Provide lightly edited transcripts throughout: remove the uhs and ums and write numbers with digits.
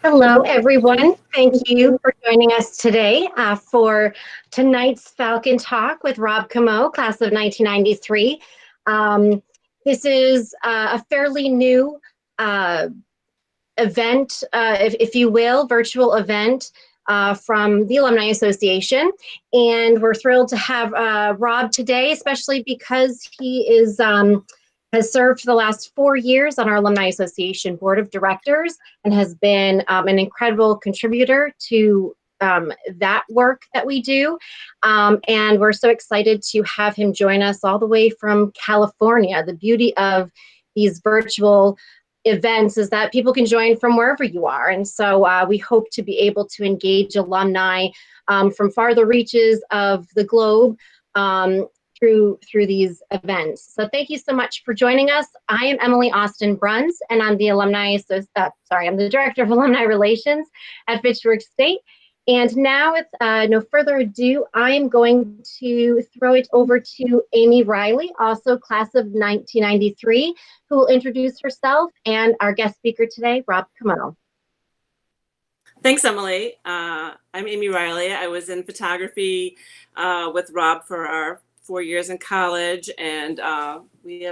Hello, everyone. Thank you for joining us today for tonight's Falcon Talk with Rob Comeau, class of 1993. This is a fairly new event, if you will, virtual event from the Alumni Association. And we're thrilled to have Rob today, especially because he has served for the last 4 years on our Alumni Association Board of Directors and has been an incredible contributor to that work that we do. And we're so excited to have him join us all the way from California. The beauty of these virtual events is that people can join from wherever you are. And so we hope to be able to engage alumni from farther reaches of the globe through these events. So thank you so much for joining us. I am Emily Austin Bruns, and I'm the I'm the Director of Alumni Relations at Fitchburg State. And now, with no further ado, I am going to throw it over to Amy Riley, also class of 1993, who will introduce herself, and our guest speaker today, Rob Comeau. Thanks, Emily. I'm Amy Riley. I was in photography with Rob for our 4 years in college, and we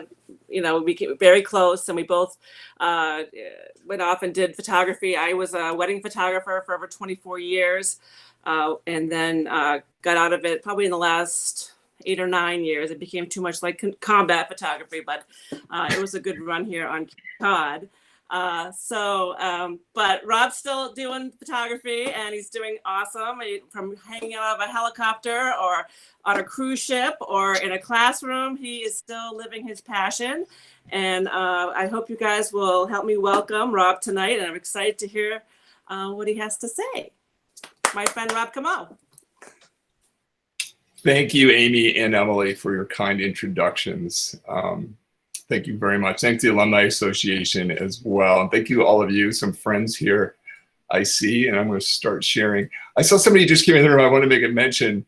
became very close, and we both went off and did photography. I was a wedding photographer for over 24 years, and then got out of it probably in the last 8 or 9 years. It became too much like combat photography, but it was a good run here on Cape Cod. But Rob's still doing photography, and he's doing awesome. From hanging out of a helicopter or on a cruise ship or in a classroom, he is still living his passion. And I hope you guys will help me welcome Rob tonight, and I'm excited to hear what he has to say. My friend Rob Comeau. Thank you, Amy and Emily, for your kind introductions. Thank you very much. Thanks to the Alumni Association as well. And thank you to all of you, some friends here I see, and I'm going to start sharing. I saw somebody just came in the room. I want to make a mention.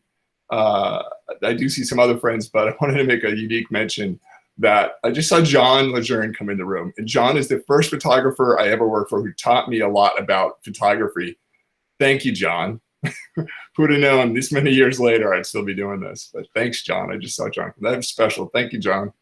I do see some other friends, but I wanted to make a unique mention that I just saw John Lejeune come in the room. And John is the first photographer I ever worked for who taught me a lot about photography. Thank you, John. Who would have known this many years later I'd still be doing this? But thanks, John. I just saw John. That was special. Thank you, John.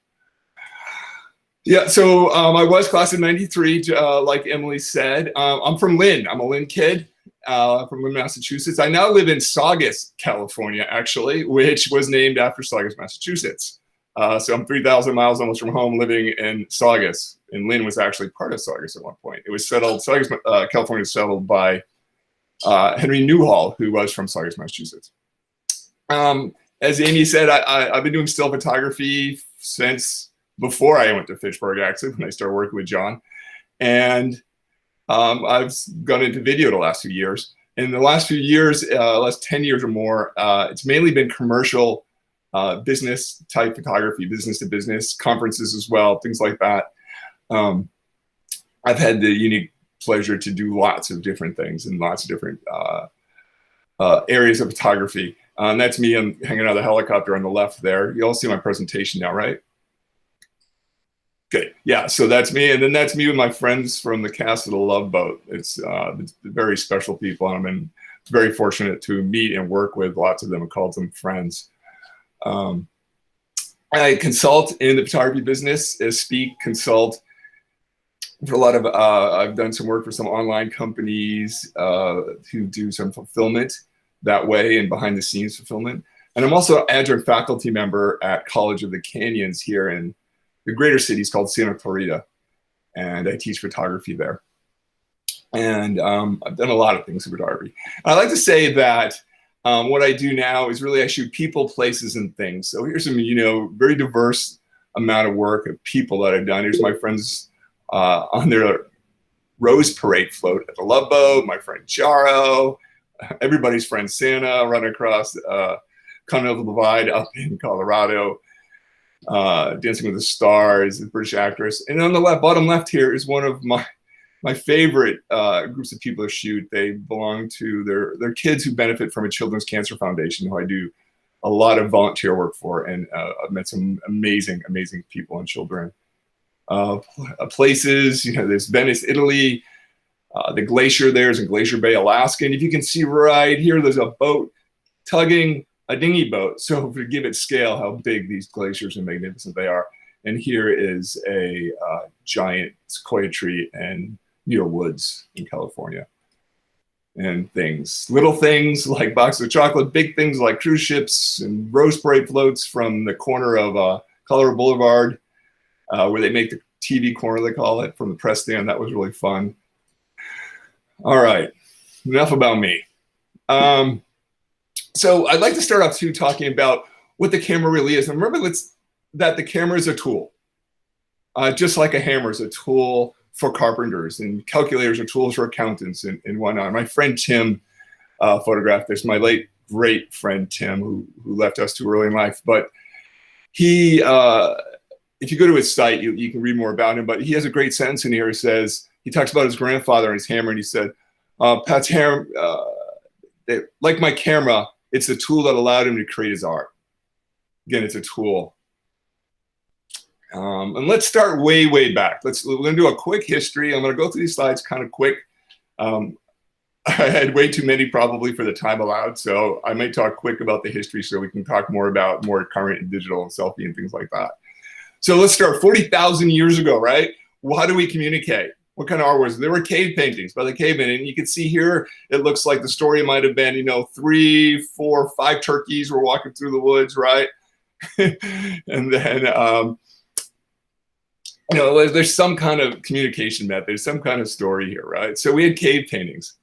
Yeah, so I was class of 93, like Emily said. I'm from Lynn. I'm a Lynn kid from Lynn, Massachusetts. I now live in Saugus, California, actually, which was named after Saugus, Massachusetts. So I'm 3,000 miles almost from home living in Saugus. And Lynn was actually part of Saugus at one point. It was settled, Saugus, California was settled by Henry Newhall, who was from Saugus, Massachusetts. As Amy said, I've been doing still photography since before I went to Fitchburg, actually, when I started working with John. And I've gone into video the last few years. In the last few years, last 10 years or more, it's mainly been commercial business type photography, business to business, conferences as well, things like that. I've had the unique pleasure to do lots of different things in lots of different areas of photography. And that's me. I'm hanging out of the helicopter on the left there. You all see my presentation now, right? Good. Yeah, so that's me. And then that's me with my friends from the cast of The Love Boat. It's very special people. And I've been very fortunate to meet and work with lots of them and call them friends. I consult in the photography business, consult for a lot of, I've done some work for some online companies who do some fulfillment that way and behind the scenes fulfillment. And I'm also an adjunct faculty member at College of the Canyons here in the greater cities called Santa Clarita, and I teach photography there. And I've done a lot of things in photography. I like to say that what I do now is really I shoot people, places, and things. So here's some, very diverse amount of work of people that I've done. Here's my friends on their Rose Parade float at the Love Boat, my friend Jaro, everybody's friend Santa running across Continental Divide up in Colorado. Dancing with the Stars, a British actress. And on the bottom left here is one of my favorite groups of people to shoot. They belong to, they're kids who benefit from a Children's Cancer Foundation, who I do a lot of volunteer work for. And I've met some amazing, amazing people and children. Places, there's Venice, Italy, The glacier there is in Glacier Bay, Alaska. And if you can see right here, there's a boat tugging a dinghy boat. So to give it scale, how big these glaciers and magnificent they are. And here is a giant sequoia tree in Muir Woods in California. And things, little things like boxes of chocolate, big things like cruise ships and rose parade floats from the corner of Colorado Boulevard, where they make the TV corner, they call it, from the press stand. That was really fun. All right, enough about me. So I'd like to start off too talking about what the camera really is. And remember that the camera is a tool, just like a hammer is a tool for carpenters, and calculators are tools for accountants and whatnot. My friend Tim photographed this, my late great friend Tim, who left us too early in life. But he, if you go to his site, you can read more about him. But he has a great sentence in here. He says, he talks about his grandfather and his hammer, and he said, Pat's hammer, like my camera, it's the tool that allowed him to create his art. Again, it's a tool. And let's start way, way back. We're going to do a quick history. I'm going to go through these slides kind of quick. I had way too many probably for the time allowed, so I might talk quick about the history so we can talk more about more current and digital and selfie and things like that. So let's start 40,000 years ago, right? Well, how do we communicate? What kind of art was it? There were cave paintings by the cavemen, and you can see here, it looks like the story might have been, 3, 4, 5 turkeys were walking through the woods, right? And then, there's some kind of communication method, there's some kind of story here, right? So we had cave paintings.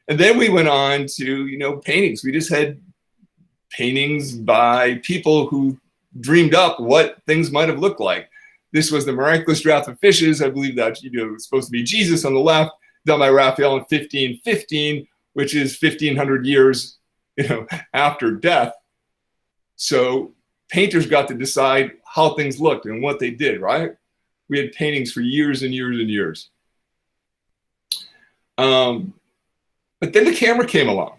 And then we went on to, paintings. We just had paintings by people who dreamed up what things might have looked like. This was the miraculous draught of fishes. I believe that, it was supposed to be Jesus on the left, done by Raphael in 1515, which is 1,500 years, after death. So painters got to decide how things looked and what they did, right? We had paintings for years and years and years. But then the camera came along.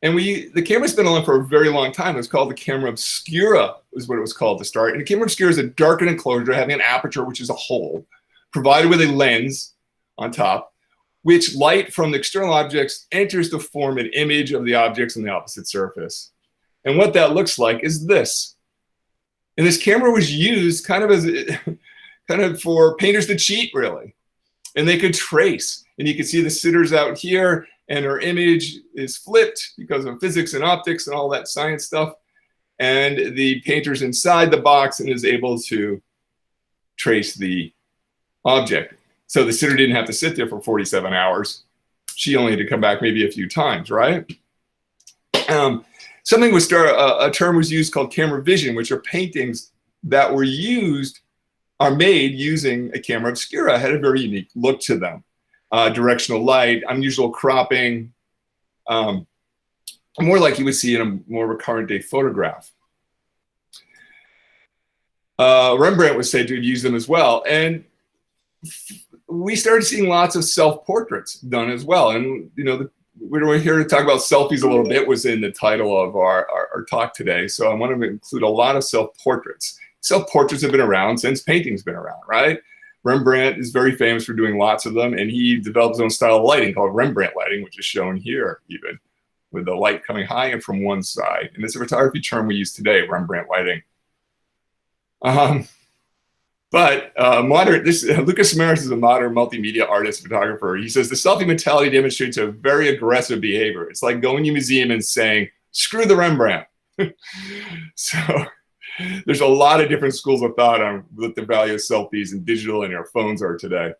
And the camera's been on for a very long time. It was called the camera Obscura, is what it was called to start. And the camera Obscura is a darkened enclosure having an aperture, which is a hole, provided with a lens on top, which light from the external objects enters to form an image of the objects on the opposite surface. And what that looks like is this. And this camera was used kind of for painters to cheat, really. And they could trace. And you can see the sitters out here, and her image is flipped because of physics and optics and all that science stuff. And the painter's inside the box and is able to trace the object. So the sitter didn't have to sit there for 47 hours. She only had to come back maybe a few times, right? A term was used called camera vision, which are paintings that are made using a camera Obscura. It had a very unique look to them. Directional light, unusual cropping, more like you would see in a more of a current day photograph. Rembrandt was said to have used them as well. And we started seeing lots of self-portraits done as well. And, we're here to talk about selfies a little bit, was in the title of our talk today. So I want to include a lot of self-portraits. Self-portraits have been around since painting's been around, right? Rembrandt is very famous for doing lots of them, and he developed his own style of lighting called Rembrandt lighting, which is shown here even, with the light coming high and from one side. And it's a photography term we use today, Rembrandt lighting. Lucas Maris is a modern multimedia artist, photographer. He says, the selfie mentality demonstrates a very aggressive behavior. It's like going to a museum and saying, screw the Rembrandt. So there's a lot of different schools of thought on what the value of selfies and digital and our phones are today.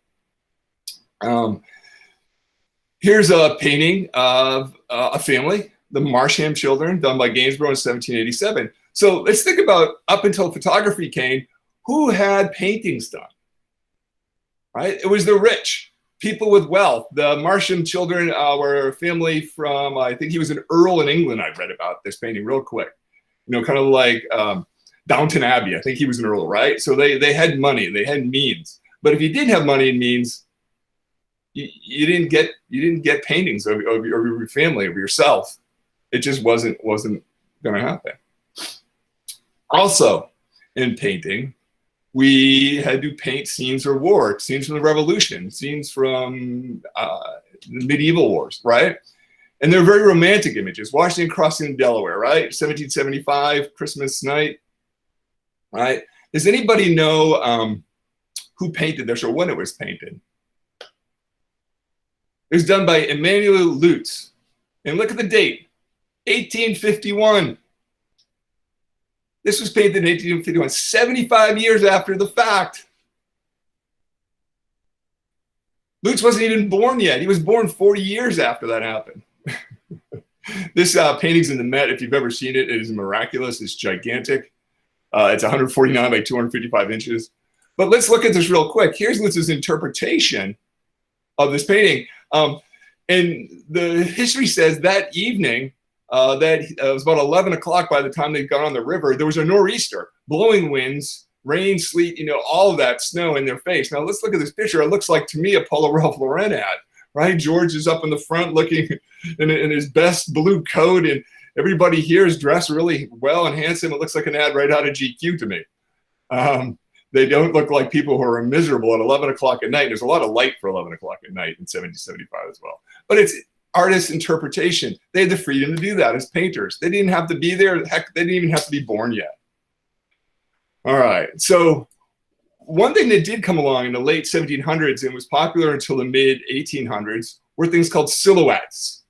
Here's a painting of a family, the Marsham children, done by Gainsborough in 1787. So let's think about, up until photography came, who had paintings done, right? It was the rich, people with wealth. The Marsham children were a family from, I think he was an earl in England. I read about this painting real quick. Kind of like Downton Abbey. I think he was an earl, right? So they had money, they had means. But if you didn't have money and means, you didn't get paintings of your family, of yourself. It just wasn't going to happen. Also, in painting, we had to paint scenes of war, scenes from the Revolution, scenes from the medieval wars, right? And they're very romantic images. Washington crossing the Delaware, right? 1775, Christmas night, right? Does anybody know who painted this or when it was painted? It was done by Emmanuel Lutz. And look at the date, 1851. This was painted in 1851, 75 years after the fact. Lutz wasn't even born yet. He was born 40 years after that happened. This painting's in the Met. If you've ever seen it, it is miraculous. It's gigantic. It's 149 by 255 inches. But let's look at this real quick. Here's Lutz's interpretation of this painting. And the history says that evening, that it was about 11 o'clock by the time they got on the river, there was a nor'easter, blowing winds, rain, sleet, you know, all of that snow in their face. Now let's look at this picture. It looks like to me a Polo Ralph Lauren ad, right? George is up in the front looking in his best blue coat, and everybody here is dressed really well and handsome. It looks like an ad right out of GQ to me. They don't look like people who are miserable at 11 o'clock at night. There's a lot of light for 11 o'clock at night in 1775 as well. But it's artist interpretation. They had the freedom to do that as painters. They didn't have to be there. Heck, they didn't even have to be born yet. All right. So one thing that did come along in the late 1700s and was popular until the mid 1800s were things called silhouettes.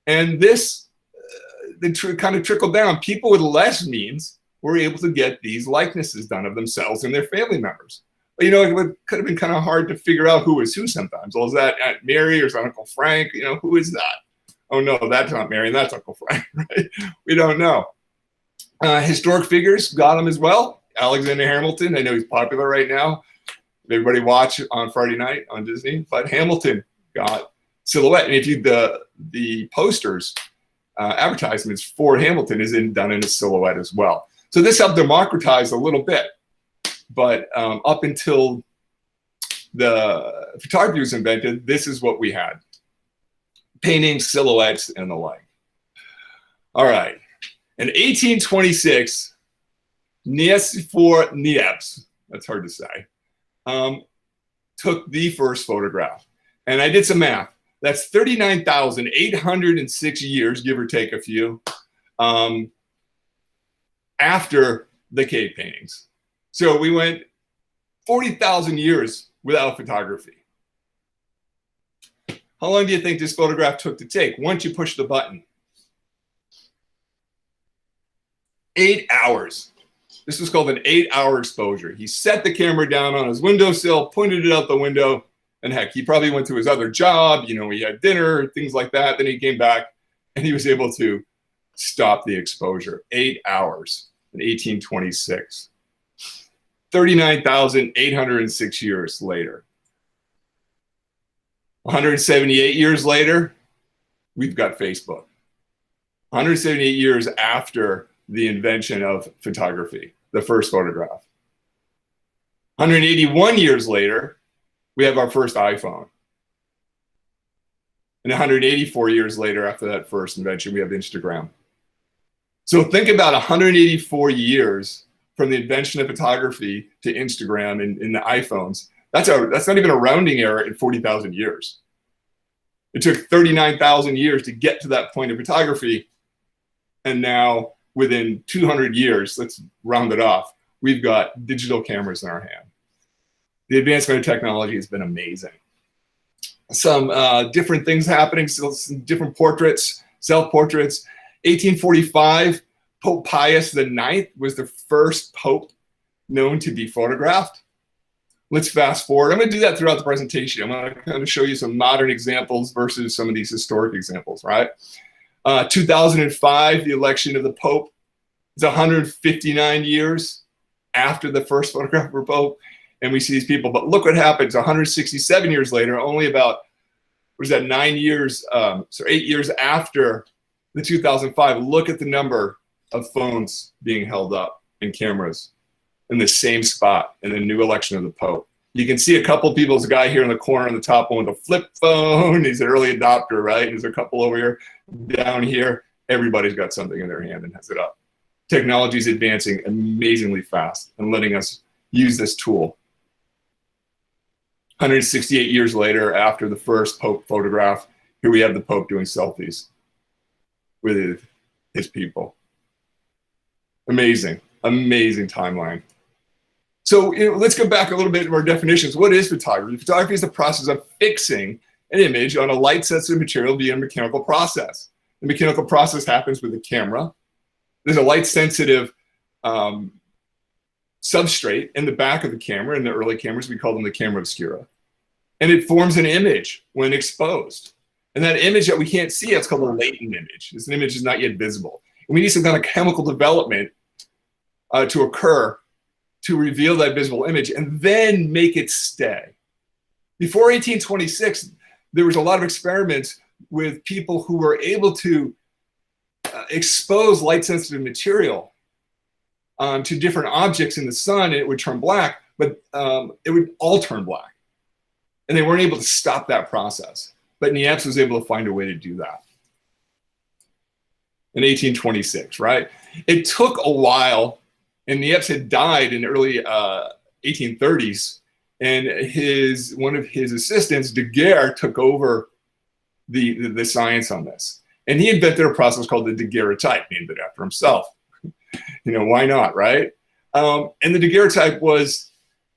And this kind of trickled down. People with less means were able to get these likenesses done of themselves and their family members. But, you know, it could have been kind of hard to figure out who was who sometimes. Well, is that Aunt Mary or is that Uncle Frank? You know, who is that? Oh, no, that's Aunt Mary and that's Uncle Frank, right? We don't know. Historic figures got them as well. Alexander Hamilton, I know he's popular right now. Everybody watch on Friday night on Disney, but Hamilton got silhouette. And if you, the posters, advertisements for Hamilton is done in a silhouette as well. So this helped democratize a little bit, but up until the photography was invented, this is what we had. Paintings, silhouettes, and the like. All right. In 1826, Nicéphore Niepce, that's hard to say, took the first photograph. And I did some math. That's 39,806 years, give or take a few, after the cave paintings. So we went 40,000 years without photography. How long do you think this photograph took to take once you push the button? 8 hours. This was called an 8-hour exposure. He set the camera down on his windowsill, pointed it out the window, and heck, he probably went to his other job, you know, he had dinner, things like that. Then he came back and he was able to stop the exposure. 8 hours in 1826. 39,806 years later. 178 years later, we've got Facebook. 178 years after the invention of photography, the first photograph. 181 years later, we have our first iPhone. And 184 years later, after that first invention, we have Instagram. So think about 184 years from the invention of photography to Instagram and the iPhones. That's not even a rounding error in 40,000 years. It took 39,000 years to get to that point of photography. And now within 200 years, let's round it off, we've got digital cameras in our hand. The advancement of technology has been amazing. Some different things happening, some different portraits, self-portraits. 1845, Pope Pius IX was the first pope known to be photographed. Let's fast forward. I'm going to do that throughout the presentation. I'm going to kind of show you some modern examples versus some of these historic examples, right? 2005, the election of the Pope. It's 159 years after the first photograph of Pope. And we see these people, but look what happens 167 years later, only about, what is that, 8 years after the 2005, look at the number of phones being held up and cameras in the same spot in the new election of the Pope. You can see a couple people, there's a guy here in the corner on the top one with a flip phone, he's an early adopter, right? There's a couple over here, down here, everybody's got something in their hand and has it up. Technology is advancing amazingly fast and letting us use this tool. 168 years later, after the first Pope photograph, here we have the Pope doing selfies with his people. Amazing, amazing timeline. So let's go back a little bit to our definitions. What is photography? Photography is the process of fixing an image on a light-sensitive material via a mechanical process. The mechanical process happens with the camera. There's a light-sensitive substrate in the back of the camera. In the early cameras, we call them the camera obscura. And it forms an image when exposed. And that image that we can't see, it's called a latent image. This image is not yet visible. And we need some kind of chemical development to occur to reveal that visible image and then make it stay. Before 1826, there was a lot of experiments with people who were able to expose light-sensitive material to different objects in the sun, and it would turn black, but it would all turn black. And they weren't able to stop that process. But Niepce was able to find a way to do that in 1826, right? It took a while, and Niepce had died in the early 1830s, and one of his assistants, Daguerre, took over the science on this. And he invented a process called the Daguerreotype, named it after himself. You know, why not, right? And the Daguerreotype was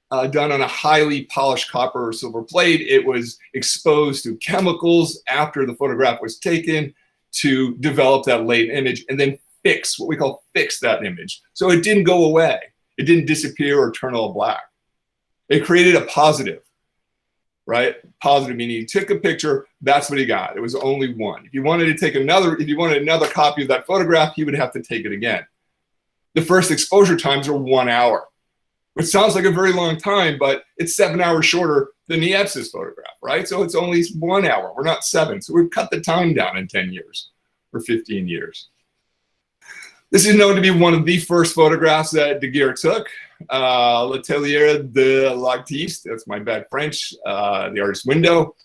done on a highly polished copper or silver plate. It was exposed to chemicals after the photograph was taken to develop that latent image and then fix, what we call fix that image. So it didn't go away. It didn't disappear or turn all black. It created a positive, right? Positive meaning you took a picture, that's what he got. It was only one. If you wanted to take another, if you wanted another copy of that photograph, he would have to take it again. The first exposure times are 1 hour, which sounds like a very long time, but it's 7 hours shorter than Niepce's photograph, right? So it's only 1 hour. We're not 7. So we've cut the time down in 10 years or 15 years. This is known to be one of the first photographs that Daguerre took. L'Atelier de l'Artiste, that's my bad French, the artist's window.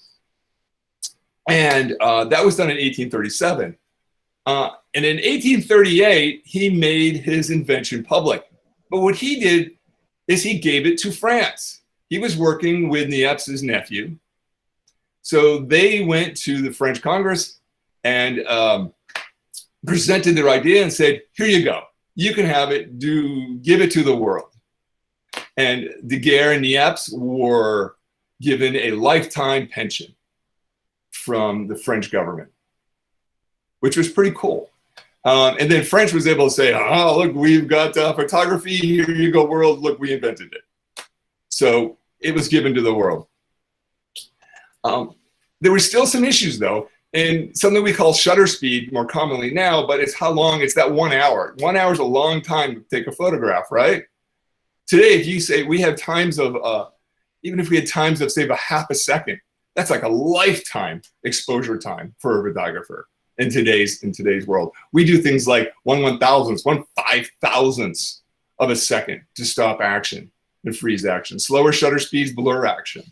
And that was done in 1837. And in 1838, he made his invention public. But what he did is he gave it to France. He was working with Niepce's nephew. So they went to the French Congress and presented their idea and said, here you go. You can have it, give it to the world. And Daguerre and Niepce were given a lifetime pension from the French government, which was pretty cool. And then French was able to say, oh, look, we've got photography, here you go world, look, we invented it. So it was given to the world. There were still some issues though, and something we call shutter speed more commonly now, but it's how long, it's that 1 hour. 1 hour is a long time to take a photograph, right? Today, if you say we have times of, even if we had times of say a half a second, that's like a lifetime exposure time for a photographer in today's world. We do things like 1/1000th, 1/5000th of a second to stop action and freeze action. Slower shutter speeds blur action.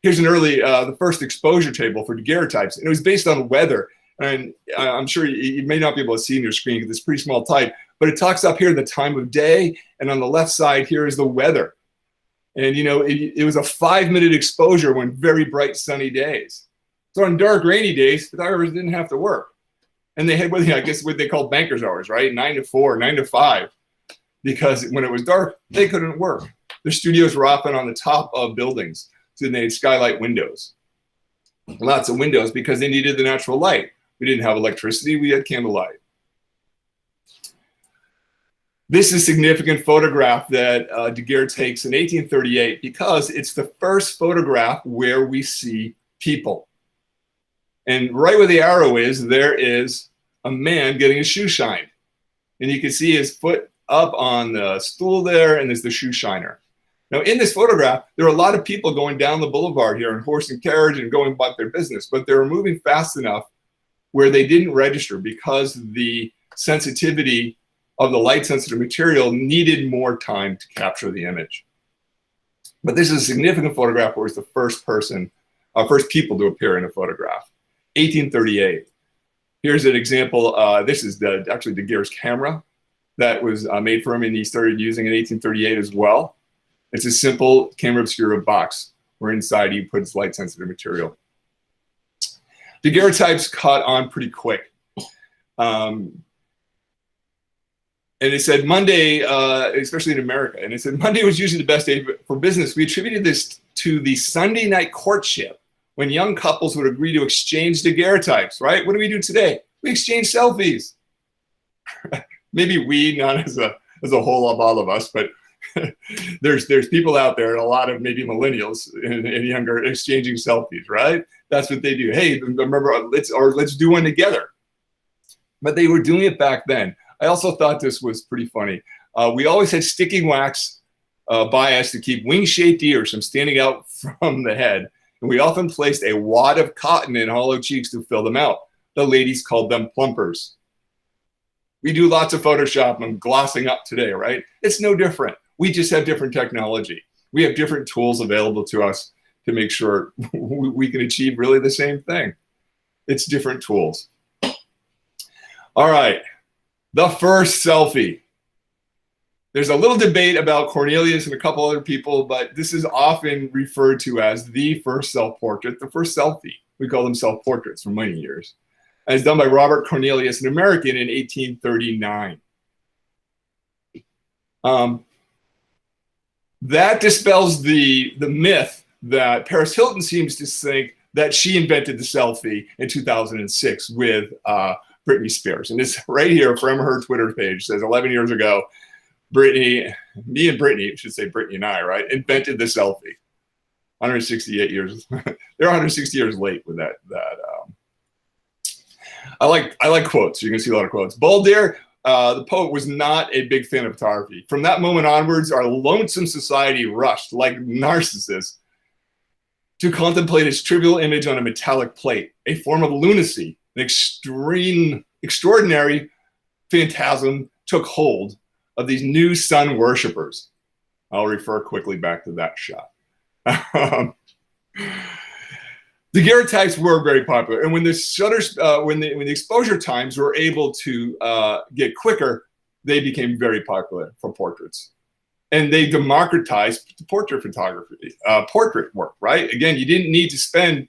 Here's an early, the first exposure table for daguerreotypes, and it was based on weather. And I'm sure you may not be able to see in your screen because it's pretty small type, but it talks up here the time of day, and on the left side here is the weather. And you know, it was a 5-minute exposure when very bright sunny days. So on dark rainy days, photographers didn't have to work. And they had, I guess what they call banker's hours, right? 9 to 4, 9 to 5, because when it was dark, they couldn't work. Their studios were often on the top of buildings. So they had skylight windows, lots of windows, because they needed the natural light. We didn't have electricity, we had candlelight. This is a significant photograph that Daguerre takes in 1838 because it's the first photograph where we see people. And right where the arrow is, there is a man getting his shoe shined. And you can see his foot up on the stool there, and there's the shoe shiner. Now, in this photograph, there are a lot of people going down the boulevard here in horse and carriage and going about their business, but they were moving fast enough where they didn't register because the sensitivity of the light-sensitive material needed more time to capture the image. But this is a significant photograph where it's the first people to appear in a photograph, 1838. Here's an example. This is actually Daguerre's camera that was made for him, and he started using in 1838 as well. It's a simple camera obscura box where inside he puts light sensitive material. Daguerreotypes caught on pretty quick. And it said Monday, especially in America, and it said Monday was usually the best day for business. We attributed this to the Sunday night courtship when young couples would agree to exchange daguerreotypes, right? What do we do today? We exchange selfies. Maybe we, not as a whole of all of us, but there's people out there, and a lot of maybe millennials and younger, exchanging selfies, right? That's what they do. Hey, remember, let's do one together. But they were doing it back then. I also thought this was pretty funny. We always had sticking wax by us to keep wing-shaped ears from standing out from the head. And we often placed a wad of cotton in hollow cheeks to fill them out. The ladies called them plumpers. We do lots of Photoshop and glossing up today, right? It's no different. We just have different technology. We have different tools available to us to make sure we can achieve really the same thing. It's different tools. All right, the first selfie. There's a little debate about Cornelius and a couple other people, but this is often referred to as the first self-portrait, the first selfie. We call them self-portraits for many years. And it's done by Robert Cornelius, an American, in 1839. That dispels the myth that Paris Hilton seems to think that she invented the selfie in 2006 with Britney Spears. And it's right here from her Twitter page. It says 11 years ago, me and Britney, I should say Britney and I, right, invented the selfie. 168 years. They're 160 years late with that. I like quotes. You can see a lot of quotes. Baudelaire, the poet, was not a big fan of photography. From that moment onwards, our lonesome society rushed like narcissus to contemplate its trivial image on a metallic plate, a form of lunacy. An extraordinary phantasm took hold of these new sun worshippers. I'll refer quickly back to that shot. Daguerreotypes were very popular, and when the when the exposure times were able to get quicker, they became very popular for portraits, and they democratized portrait photography, portrait work. Right? Again, you didn't need to spend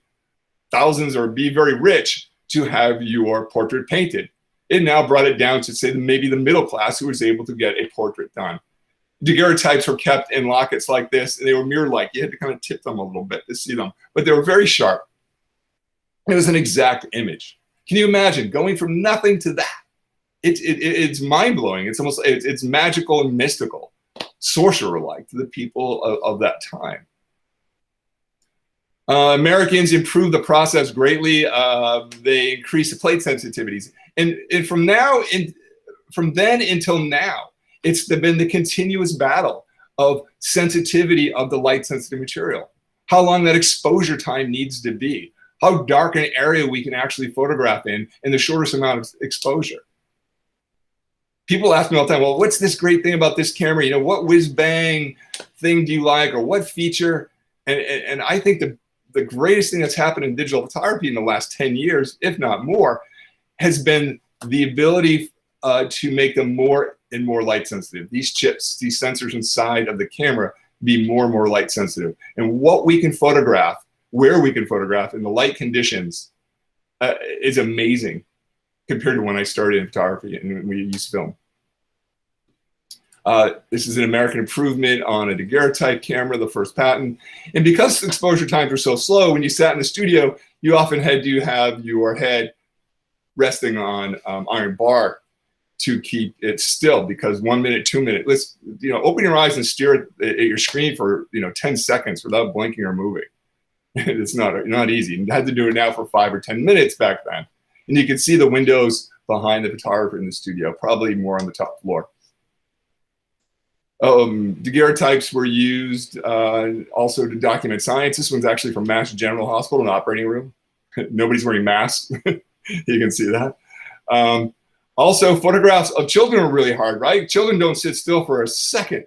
thousands or be very rich to have your portrait painted. It now brought it down to, say, maybe the middle class who was able to get a portrait done. Daguerreotypes were kept in lockets like this, and they were mirror-like. You had to kind of tip them a little bit to see them, but they were very sharp. It was an exact image. Can you imagine going from nothing to that? It's mind-blowing. It's almost, it's magical and mystical, sorcerer-like to the people of that time. Americans improved the process greatly. They increased the plate sensitivities. And from then until now, it's been the continuous battle of sensitivity of the light sensitive material. How long that exposure time needs to be. How dark an area we can actually photograph in the shortest amount of exposure. People ask me all the time, well, what's this great thing about this camera? You know, what whiz bang thing do you like, or what feature? And I think the greatest thing that's happened in digital photography in the last 10 years, if not more, has been the ability to make them more and more light sensitive. These chips, these sensors inside of the camera, be more and more light sensitive. And what we can photograph, where we can photograph in the light conditions is amazing compared to when I started in photography and we used film. This is an American improvement on a daguerreotype camera, the first patent. And because exposure times were so slow, when you sat in the studio, you often had to have your head resting on iron bar to keep it still, because 1 minute, 2 minutes, let's, open your eyes and stare at your screen for 10 seconds without blinking or moving. It's not easy. You had to do it now for 5 or 10 minutes back then. And you can see the windows behind the photographer in the studio, probably more on the top floor. Daguerreotypes were used also to document science. This one's actually from Mass General Hospital, an operating room. Nobody's wearing masks. You can see that. Also, photographs of children are really hard, right? Children don't sit still for a second.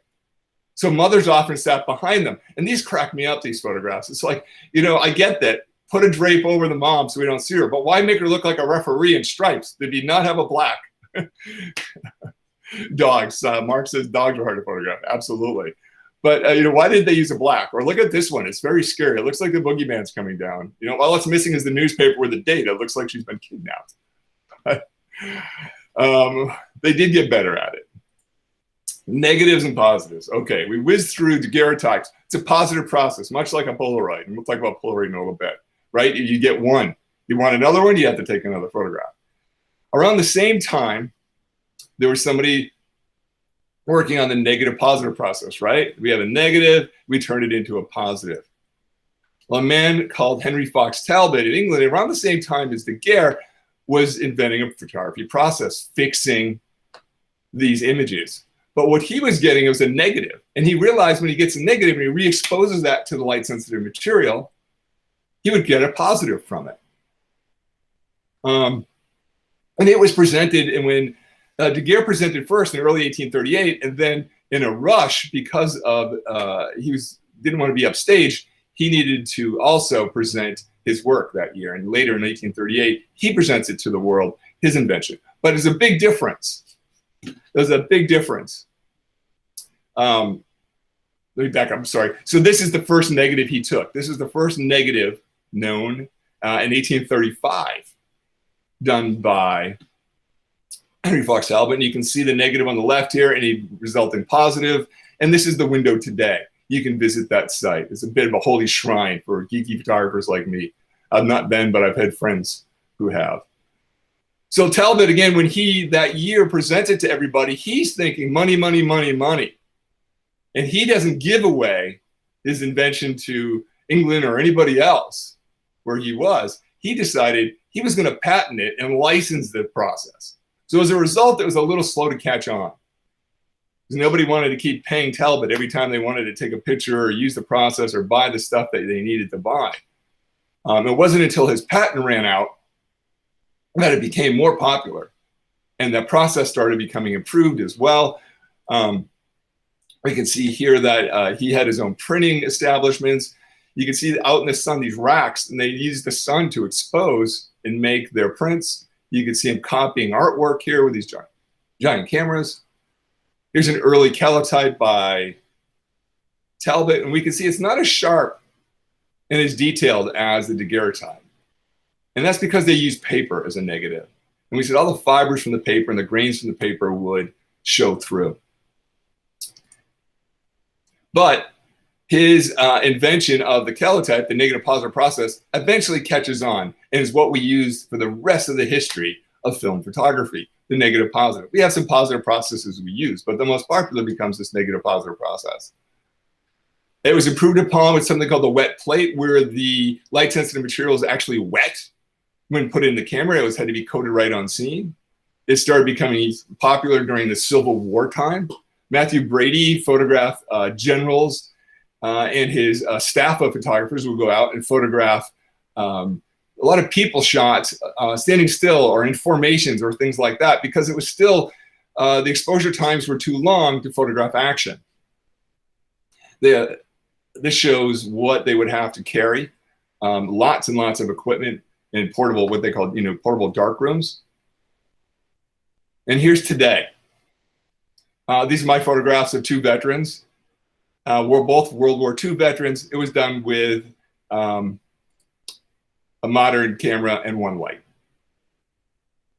So mothers often sat behind them. And these crack me up, these photographs. It's like, I get that. Put a drape over the mom so we don't see her. But why make her look like a referee in stripes? Did he not have a black? Dogs. Mark says dogs are hard to photograph. Absolutely. But you know, why did they use a black? Or look at this one. It's very scary. It looks like the boogeyman's coming down. You know, all it's missing is the newspaper with the date. It looks like she's been kidnapped. They did get better at it. Negatives and positives. Okay, we whizzed through daguerreotypes. It's a positive process, much like a Polaroid. And we'll talk about Polaroid in a little bit, right? You get one. You want another one, you have to take another photograph. Around the same time, there was somebody working on the negative positive process, right? We have a negative, we turn it into a positive. Well, a man called Henry Fox Talbot in England, around the same time as Daguerre, was inventing a photography process, fixing these images. But what he was getting was a negative. And he realized when he gets a negative and he re-exposes that to the light-sensitive material, he would get a positive from it. And it was presented, and when Daguerre presented first in early 1838, and then in a rush, because of didn't want to be upstaged, he needed to also present his work that year. And later in 1838, he presents it to the world, his invention. But there's a big difference. There's a big difference. Let me back up, I'm sorry. So this is the first negative he took. This is the first negative known in 1835, done by Henry Fox Talbot. And you can see the negative on the left here, and he resulting positive. And this is the window today. You can visit that site. It's a bit of a holy shrine for geeky photographers like me. I've not been, but I've had friends who have. So Talbot, again, when he that year presented to everybody, he's thinking money, money, money, money. And he doesn't give away his invention to England or anybody else where he was. He decided he was going to patent it and license the process. So as a result, it was a little slow to catch on, because nobody wanted to keep paying Talbot every time they wanted to take a picture or use the process or buy the stuff that they needed to buy. It wasn't until his patent ran out that it became more popular, and the process started becoming improved as well. We can see here that he had his own printing establishments. You can see out in the sun, these racks, and they use the sun to expose and make their prints. You can see him copying artwork here with these giant cameras. Here's an early Calotype by Talbot, and we can see it's not as sharp and as detailed as the Daguerreotype. And that's because they use paper as a negative. And we said all the fibers from the paper and the grains from the paper would show through. But his invention of the Calotype, the negative positive process, eventually catches on and is what we use for the rest of the history of film photography, the negative positive. We have some positive processes we use, but the most popular becomes this negative positive process. It was improved upon with something called the wet plate, where the light sensitive material is actually wet when put in the camera. It had to be coated right on scene. It started becoming popular during the Civil War time. Matthew Brady photographed generals and his staff of photographers would go out and photograph a lot of people shots standing still or in formations or things like that, because it was still, the exposure times were too long to photograph action. This shows what they would have to carry, lots and lots of equipment and portable, what they call, portable dark rooms. And here's today. These are my photographs of two veterans. We're both World War II veterans. It was done with a modern camera and one light.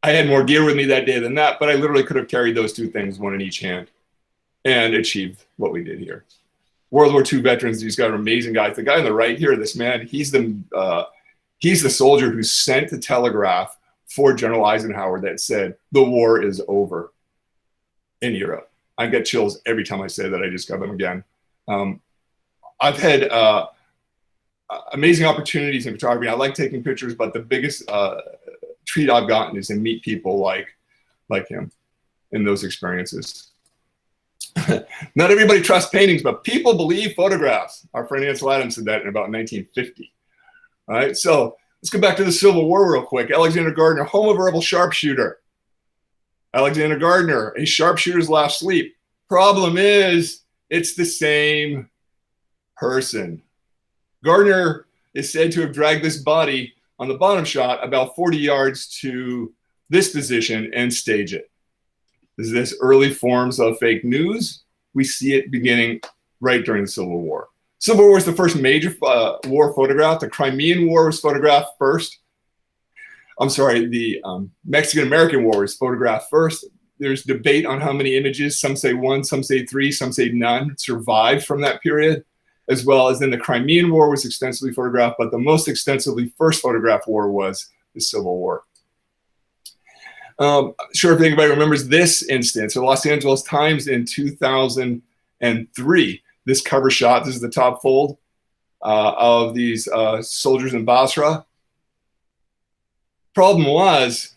I had more gear with me that day than that, but I literally could have carried those two things, one in each hand, and achieved what we did here. World War II veterans, these guys are amazing guys. The guy on the right here, this man, he's the soldier who sent the telegraph for General Eisenhower that said, the war is over in Europe. I get chills every time I say that. I just got them again. I've had amazing opportunities in photography. I like taking pictures, but the biggest treat I've gotten is to meet people like him in those experiences. Not everybody trusts paintings, but people believe photographs. Our friend Ansel Adams said that in about 1950. All right, so let's go back to the Civil War real quick. Alexander Gardner, home of verbal sharpshooter. Alexander Gardner, a sharpshooter's last sleep. Problem is, it's the same person. Gardner is said to have dragged this body on the bottom shot about 40 yards to this position and stage it. Is this early forms of fake news? We see it beginning right during the Civil War. Civil War was the first major war photographed. The Crimean War was photographed first. I'm sorry, the Mexican-American War was photographed first. There's debate on how many images. Some say 1, some say 3, some say none survived from that period, as well as then the Crimean War was extensively photographed, but the most extensively first photographed war was the Civil War. Sure if anybody remembers this instance, the Los Angeles Times in 2003, this cover shot, this is the top fold of these soldiers in Basra. Problem was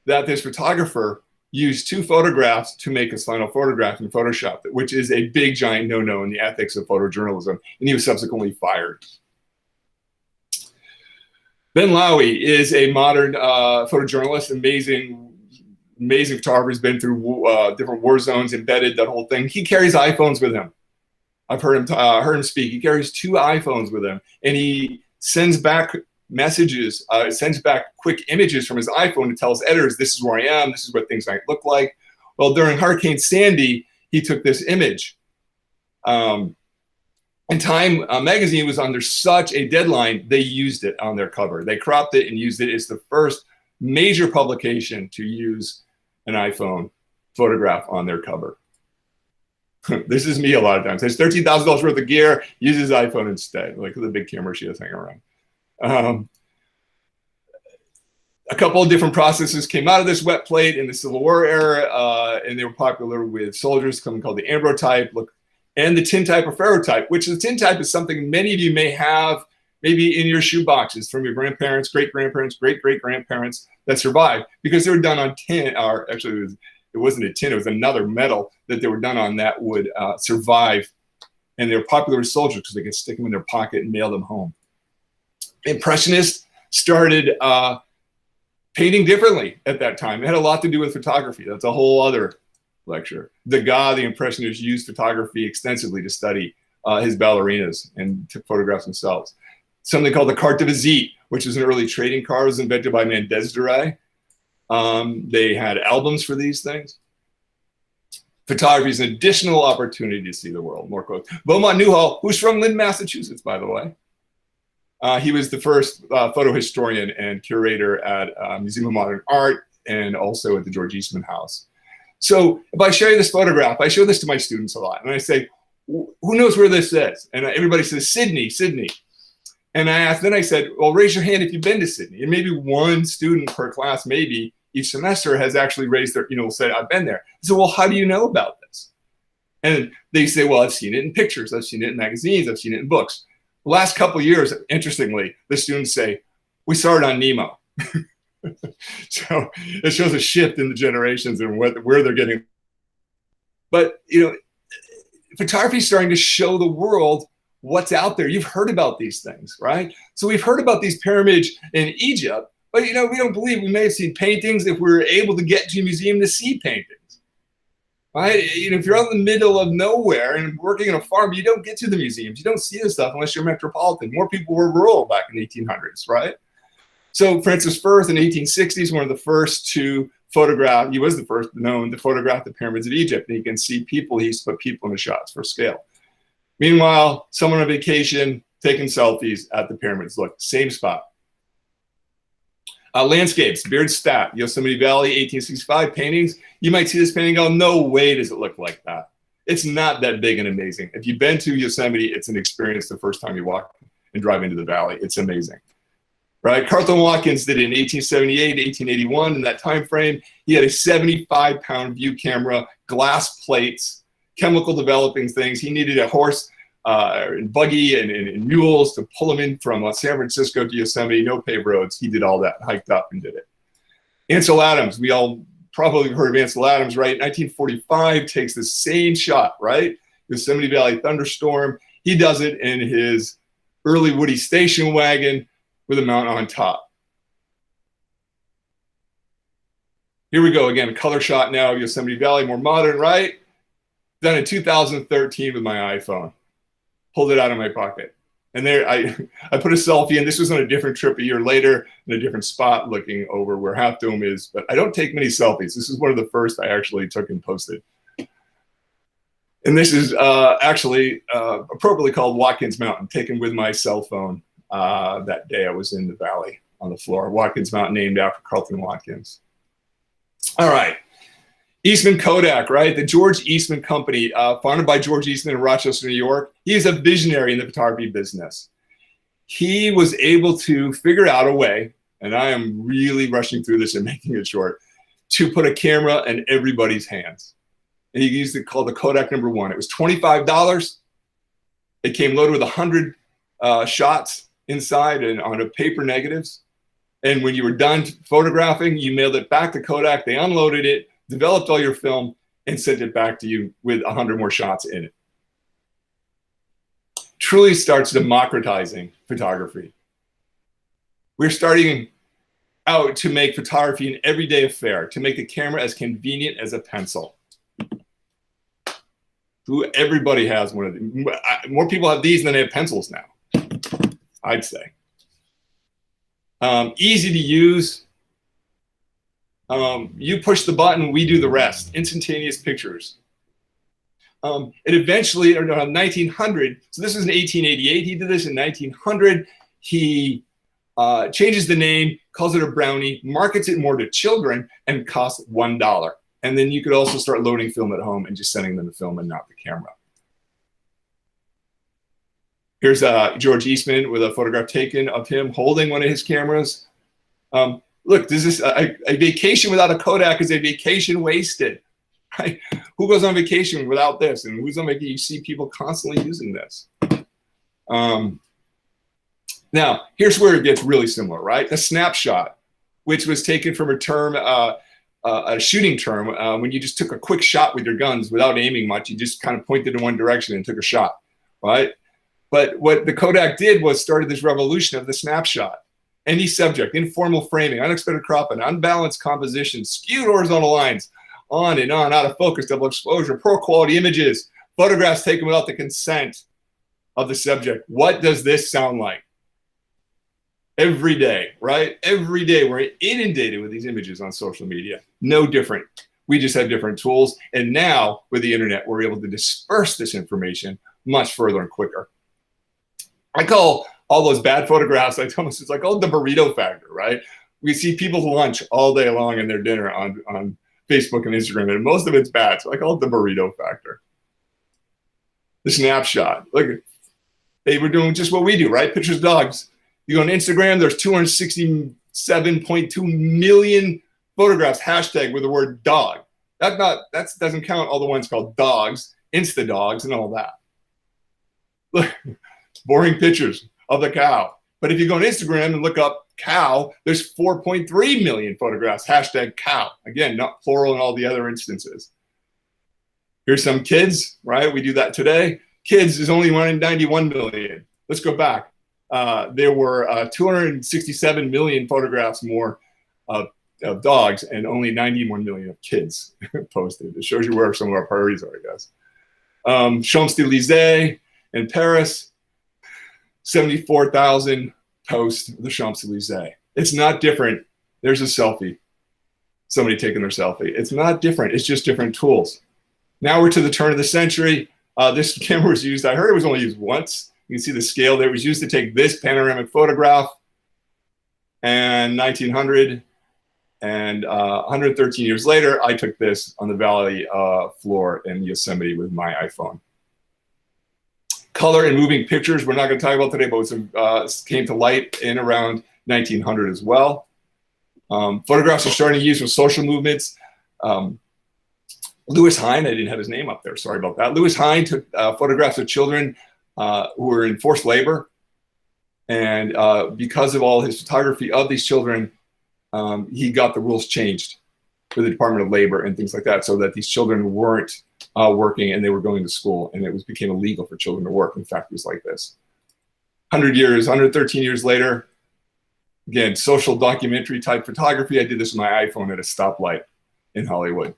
that this photographer used 2 photographs to make his final photograph in Photoshop, which is a big giant no-no in the ethics of photojournalism, and he was subsequently fired. Ben Lowy is a modern photojournalist, amazing photographer. He's been through different war zones, embedded, that whole thing. He carries iPhones with him. I've heard him speak. He carries 2 iPhones with him, and he sends back messages, sends back quick images from his iPhone to tell his editors, this is where I am, this is what things might look like. Well, during Hurricane Sandy, he took this image. And Time magazine was under such a deadline, they used it on their cover. They cropped it and used it. It's the first major publication to use an iPhone photograph on their cover. This is me a lot of times. There's $13,000 worth of gear, uses iPhone instead, like the big camera she has hanging around. A couple of different processes came out of this wet plate in the Civil War era, and they were popular with soldiers, something called the ambrotype, and the tintype or ferrotype, which the tintype is something many of you may have maybe in your shoe boxes from your grandparents, great-grandparents, great-great-grandparents that survived, because they were done on tin, or actually it wasn't a tin, it was another metal that they were done on that would survive, and they were popular with soldiers because they could stick them in their pocket and mail them home. Impressionists started painting differently at that time. It had a lot to do with photography. That's a whole other lecture. Degas, the Impressionists, used photography extensively to study his ballerinas and took photographs themselves. Something called the carte de visite, which was an early trading card, was invented by Mendez de Rey. They had albums for these things. Photography is an additional opportunity to see the world. More quotes. Beaumont Newhall, who's from Lynn, Massachusetts, by the way. He was the first photo historian and curator at Museum of Modern Art and also at the George Eastman House. So if I show you this photograph, I show this to my students a lot. And I say, who knows where this is? And everybody says, Sydney, Sydney. And then I said, well, raise your hand if you've been to Sydney. And maybe one student per class, maybe each semester, has actually raised their, said, I've been there. So, well, how do you know about this? And they say, well, I've seen it in pictures. I've seen it in magazines. I've seen it in books. The last couple of years, interestingly, the students say, we saw it on Nemo. So it shows a shift in the generations and where they're getting. But, photography is starting to show the world what's out there. You've heard about these things, right? So we've heard about these pyramids in Egypt, but, we don't believe we may have seen paintings if we were able to get to a museum to see paintings. Right? If you're out in the middle of nowhere and working on a farm, you don't get to the museums. You don't see this stuff unless you're metropolitan. More people were rural back in the 1800s, right? So Francis Firth in the 1860s, one of the first to photograph, he was the first known to photograph the pyramids of Egypt. And you can see people, he used to put people in the shots for scale. Meanwhile, someone on vacation taking selfies at the pyramids. Look, same spot. Landscapes, Beardstadt, Yosemite Valley, 1865 paintings. You might see this painting and go, no way does it look like that. It's not that big and amazing. If you've been to Yosemite, it's an experience the first time you walk and drive into the valley. It's amazing. Right? Carlton Watkins did it in 1878, 1881. In that time frame, he had a 75-pound view camera, glass plates, chemical developing things. He needed a horse and buggy and mules to pull him in from San Francisco to Yosemite, no paved roads. He did all that, hiked up and did it. Ansel Adams, we all probably heard of Ansel Adams, right? 1945, takes the same shot, right? Yosemite Valley thunderstorm. He does it in his early Woody station wagon with a mount on top. Here we go again, color shot now of Yosemite Valley, more modern, right? Done in 2013 with my iPhone. Pulled it out of my pocket. And there, I put a selfie, and this was on a different trip a year later in a different spot looking over where Half Dome is, but I don't take many selfies. This is one of the first I actually took and posted. And And this is actually appropriately called Watkins Mountain, taken with my cell phone that day I was in the valley on the floor. Watkins Mountain, named after Carlton Watkins. All right. Eastman Kodak, right? The George Eastman Company, founded by George Eastman in Rochester, New York. He is a visionary in the photography business. He was able to figure out a way, and I am really rushing through this and making it short, to put a camera in everybody's hands. And he used it called the Kodak #1. It was $25. It came loaded with 100 shots inside and on a paper negatives. And when you were done photographing, you mailed it back to Kodak. They unloaded it, developed all your film, and sent it back to you with 100 more shots in it. Truly starts democratizing photography. We're starting out to make photography an everyday affair, to make the camera as convenient as a pencil. Everybody has one of these. More people have these than they have pencils now, I'd say. Easy to use. You push the button, we do the rest. Instantaneous pictures. It eventually, around 1900, so this was in 1888, he did this in 1900. He changes the name, calls it a brownie, markets it more to children, and costs $1. And then you could also start loading film at home and just sending them the film and not the camera. Here's George Eastman with a photograph taken of him holding one of his cameras. Look, this is a vacation without a Kodak is a vacation wasted. Right? Who goes on vacation without this? And who's on vacation? You see people constantly using this. Now, here's where it gets really similar, right? The snapshot, which was taken from a term, a shooting term, when you just took a quick shot with your guns without aiming much. You just kind of pointed in one direction and took a shot, right? But what the Kodak did was started this revolution of the snapshot. Any subject, informal framing, unexpected cropping, unbalanced composition, skewed horizontal lines, on and on, out of focus, double exposure, poor quality images, photographs taken without the consent of the subject. What does this sound like? Every day, right? Every day we're inundated with these images on social media. No different. We just have different tools. And now with the internet, we're able to disperse this information much further and quicker. I call all those bad photographs, it's like the burrito factor, right? We see people's lunch all day long and their dinner on Facebook and Instagram, and most of it's bad. So I call it the burrito factor. The snapshot. Look, they were doing just what we do, right? Pictures of dogs. You go on Instagram, there's 267.2 million photographs hashtag with the word dog. That doesn't count all the ones called dogs, Insta dogs, and all that. Look, boring pictures of the cow. But if you go on Instagram and look up cow, there's 4.3 million photographs, hashtag cow. Again, not plural in all the other instances. Here's some kids, right? We do that today. Kids is only 191 million. Let's go back. There were 267 million photographs more of dogs and only 91 million of kids posted. It shows you where some of our priorities are, I guess. Champs-Élysées in Paris, 74,000 posts of the Champs-Élysées. It's not different. There's a selfie. Somebody taking their selfie. It's not different. It's just different tools. Now we're to the turn of the century. This camera was used, I heard it was only used once. You can see the scale there. It was used to take this panoramic photograph and 1900. And 113 years later, I took this on the valley floor in Yosemite with my iPhone. Color and moving pictures, we're not going to talk about today, but it came to light in around 1900 as well. Photographs are starting to use with social movements. Louis Hine, I didn't have his name up there, sorry about that. Louis Hine took photographs of children who were in forced labor. And because of all his photography of these children, he got the rules changed for the Department of Labor and things like that, so that these children weren't working and they were going to school, and it became illegal for children to work in factories like this. 113 years later, again, social documentary type photography. I did this with my iPhone at a stoplight in Hollywood.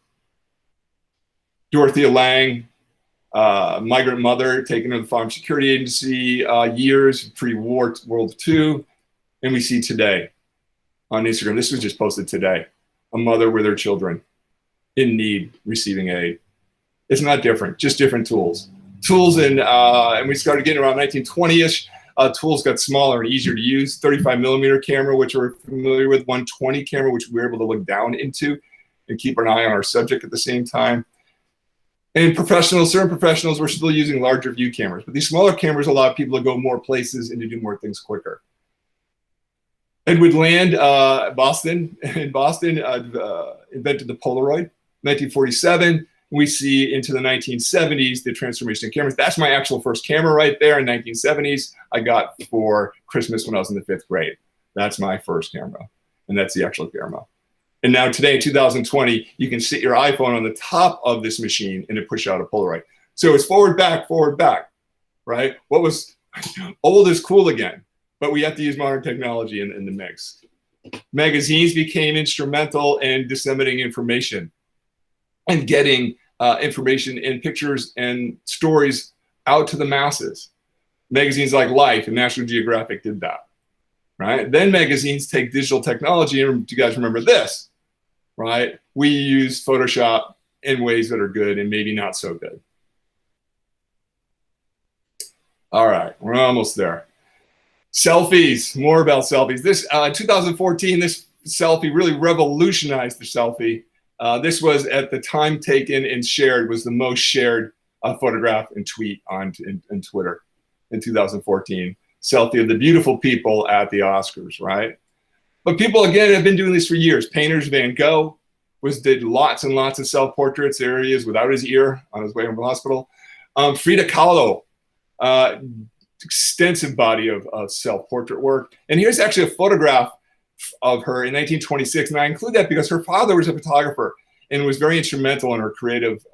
Dorothea Lange, migrant mother taken to the Farm Security Agency, years pre-war World War II, and we see today on Instagram. This was just posted today. A mother with her children in need, receiving aid. It's not different, just different tools. Tools and we started getting around 1920-ish. Tools got smaller and easier to use. 35mm camera, which we're familiar with, 120 camera, which we were able to look down into and keep an eye on our subject at the same time. And certain professionals were still using larger view cameras, but these smaller cameras allow people to go more places and to do more things quicker. Edward Land, in Boston, invented the Polaroid. 1947, we see into the 1970s, the transformation of cameras. That's my actual first camera right there in 1970s. I got for Christmas when I was in the 5th grade. That's my first camera, and that's the actual camera. And now today, in 2020, you can sit your iPhone on the top of this machine and it push out a Polaroid. So it's forward, back, right? What was old is cool again, but we have to use modern technology in the mix. Magazines became instrumental in disseminating information and getting information in pictures and stories out to the masses. Magazines like Life and National Geographic did that, right? Then magazines take digital technology, and do you guys remember this, right? We use Photoshop in ways that are good and maybe not so good. All right, we're almost there. Selfies, more about selfies. This 2014, this selfie really revolutionized the selfie. This was at the time taken and shared, was the most shared photograph and tweet on Twitter in 2014. Selfie of the beautiful people at the Oscars, right? But people, again, have been doing this for years. Painters, Van Gogh did lots and lots of self-portraits. There he is without his ear on his way from the hospital. Frida Kahlo, extensive body of self-portrait work. And here's actually a photograph of her in 1926. And I include that because her father was a photographer and was very instrumental in her creative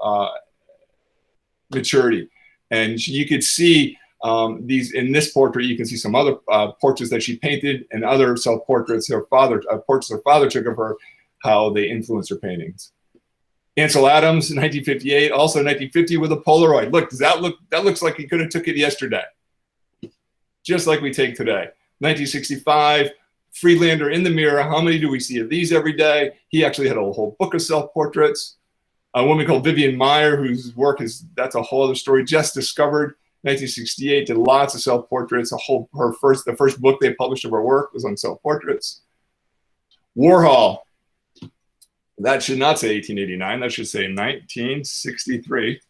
maturity. And you could see these in this portrait. You can see some other portraits that she painted and other self-portraits portraits her father took of her, how they influenced her paintings. Ansel Adams in 1958, also 1950 with a Polaroid. Look, that looks like he could have took it yesterday, just like we take today. 1965, Friedlander in the mirror. How many do we see of these every day? He actually had a whole book of self-portraits. A woman called Vivian Maier, whose work that's a whole other story, just discovered. 1968, did lots of self-portraits. The first book they published of her work was on self-portraits. Warhol, that should not say 1889, that should say 1963.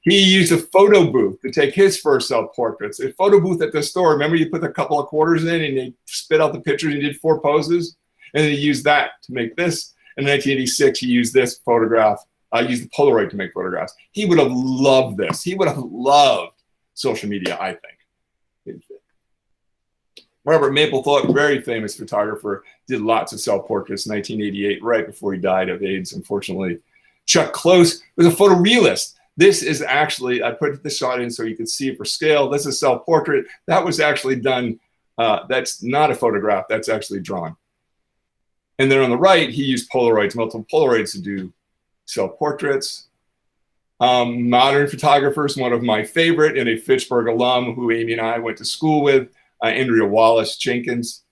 He used a photo booth to take his first self-portraits. A photo booth at the store, remember you put a couple of quarters in and they spit out the pictures, he did 4 poses, and then he used that to make this. In 1986, he used this photograph, used the Polaroid to make photographs. He would have loved this. He would have loved social media, I think. Robert Mapplethorpe, very famous photographer, did lots of self-portraits in 1988, right before he died of AIDS, unfortunately. Chuck Close was a photorealist. This is actually, I put this shot in so you can see it for scale. This is a self-portrait. That was actually done, that's not a photograph, that's actually drawn. And then on the right, he used Polaroids, multiple Polaroids to do self-portraits. Modern photographers, one of my favorite, and a Fitchburg alum who Amy and I went to school with, Andrea Jenkins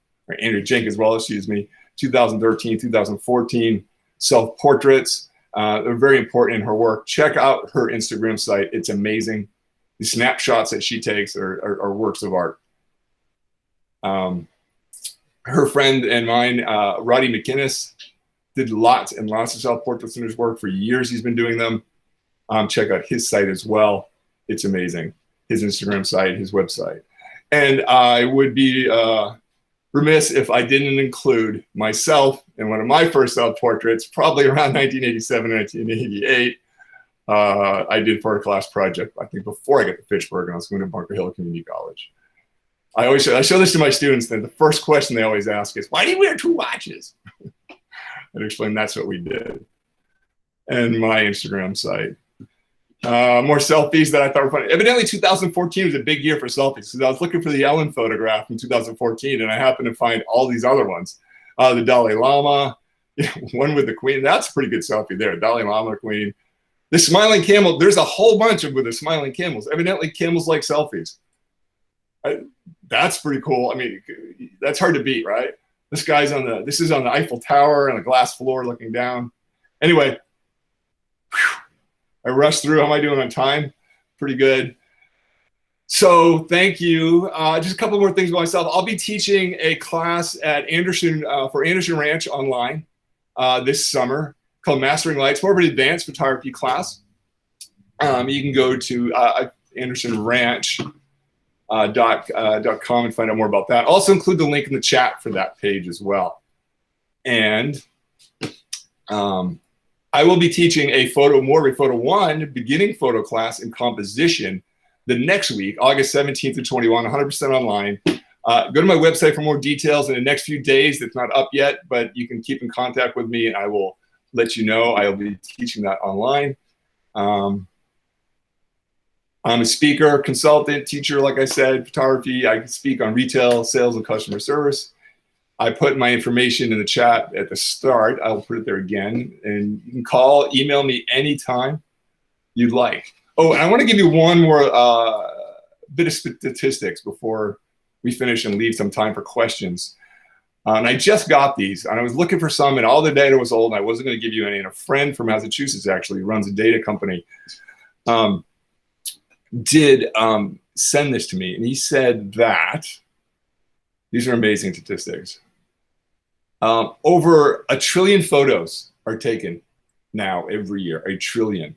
Wallace, excuse me, 2013, 2014, self-portraits. They're very important in her work. Check out her Instagram site. It's amazing. The snapshots that she takes are works of art. Her friend and mine, Roddy McInnes, did lots and lots of self-portraits in his work. For years, he's been doing them. Check out his site as well. It's amazing. His Instagram site, his website. And I would be remiss if I didn't include myself in one of my first self-portraits, probably around 1987, 1988. I did for a class project, I think before I got to Fitchburg, and I was going to Bunker Hill Community College. I show this to my students, then the first question they always ask is, why do you wear 2 watches? I'd explain that's what we did. And my Instagram site. More selfies that I thought were funny. Evidently 2014 was a big year for selfies because I was looking for the Ellen photograph in 2014 and I happened to find all these other ones. The Dalai Lama, one with the Queen. That's a pretty good selfie there. Dalai Lama, Queen. The smiling camel. There's a whole bunch with the smiling camels. Evidently camels like selfies. That's pretty cool. I mean, that's hard to beat, right? This is on the Eiffel Tower on a glass floor looking down. Anyway, I rushed through. How am I doing on time? Pretty good. So thank you. Just a couple more things about myself. I'll be teaching a class at Anderson for Anderson Ranch online this summer called Mastering Lights, more of an advanced photography class. You can go to AndersonRanch.com and find out more about that. Also include the link in the chat for that page as well. And I will be teaching more of a photo one beginning photo class in composition the next week, August 17th to 21, 100% online. Go to my website for more details in the next few days. It's not up yet, but you can keep in contact with me and I will let you know. I'll be teaching that online. I'm a speaker, consultant, teacher, like I said, photography. I can speak on retail, sales, and customer service. I put my information in the chat at the start. I'll put it there again. And you can call, email me anytime you'd like. Oh, and I want to give you one more bit of statistics before we finish and leave some time for questions. And I just got these, and I was looking for some, and all the data was old, and I wasn't going to give you any. And a friend from Massachusetts actually runs a data company. Did send this to me, and he said that these are amazing statistics. Over 1 trillion photos are taken now every year, 1 trillion.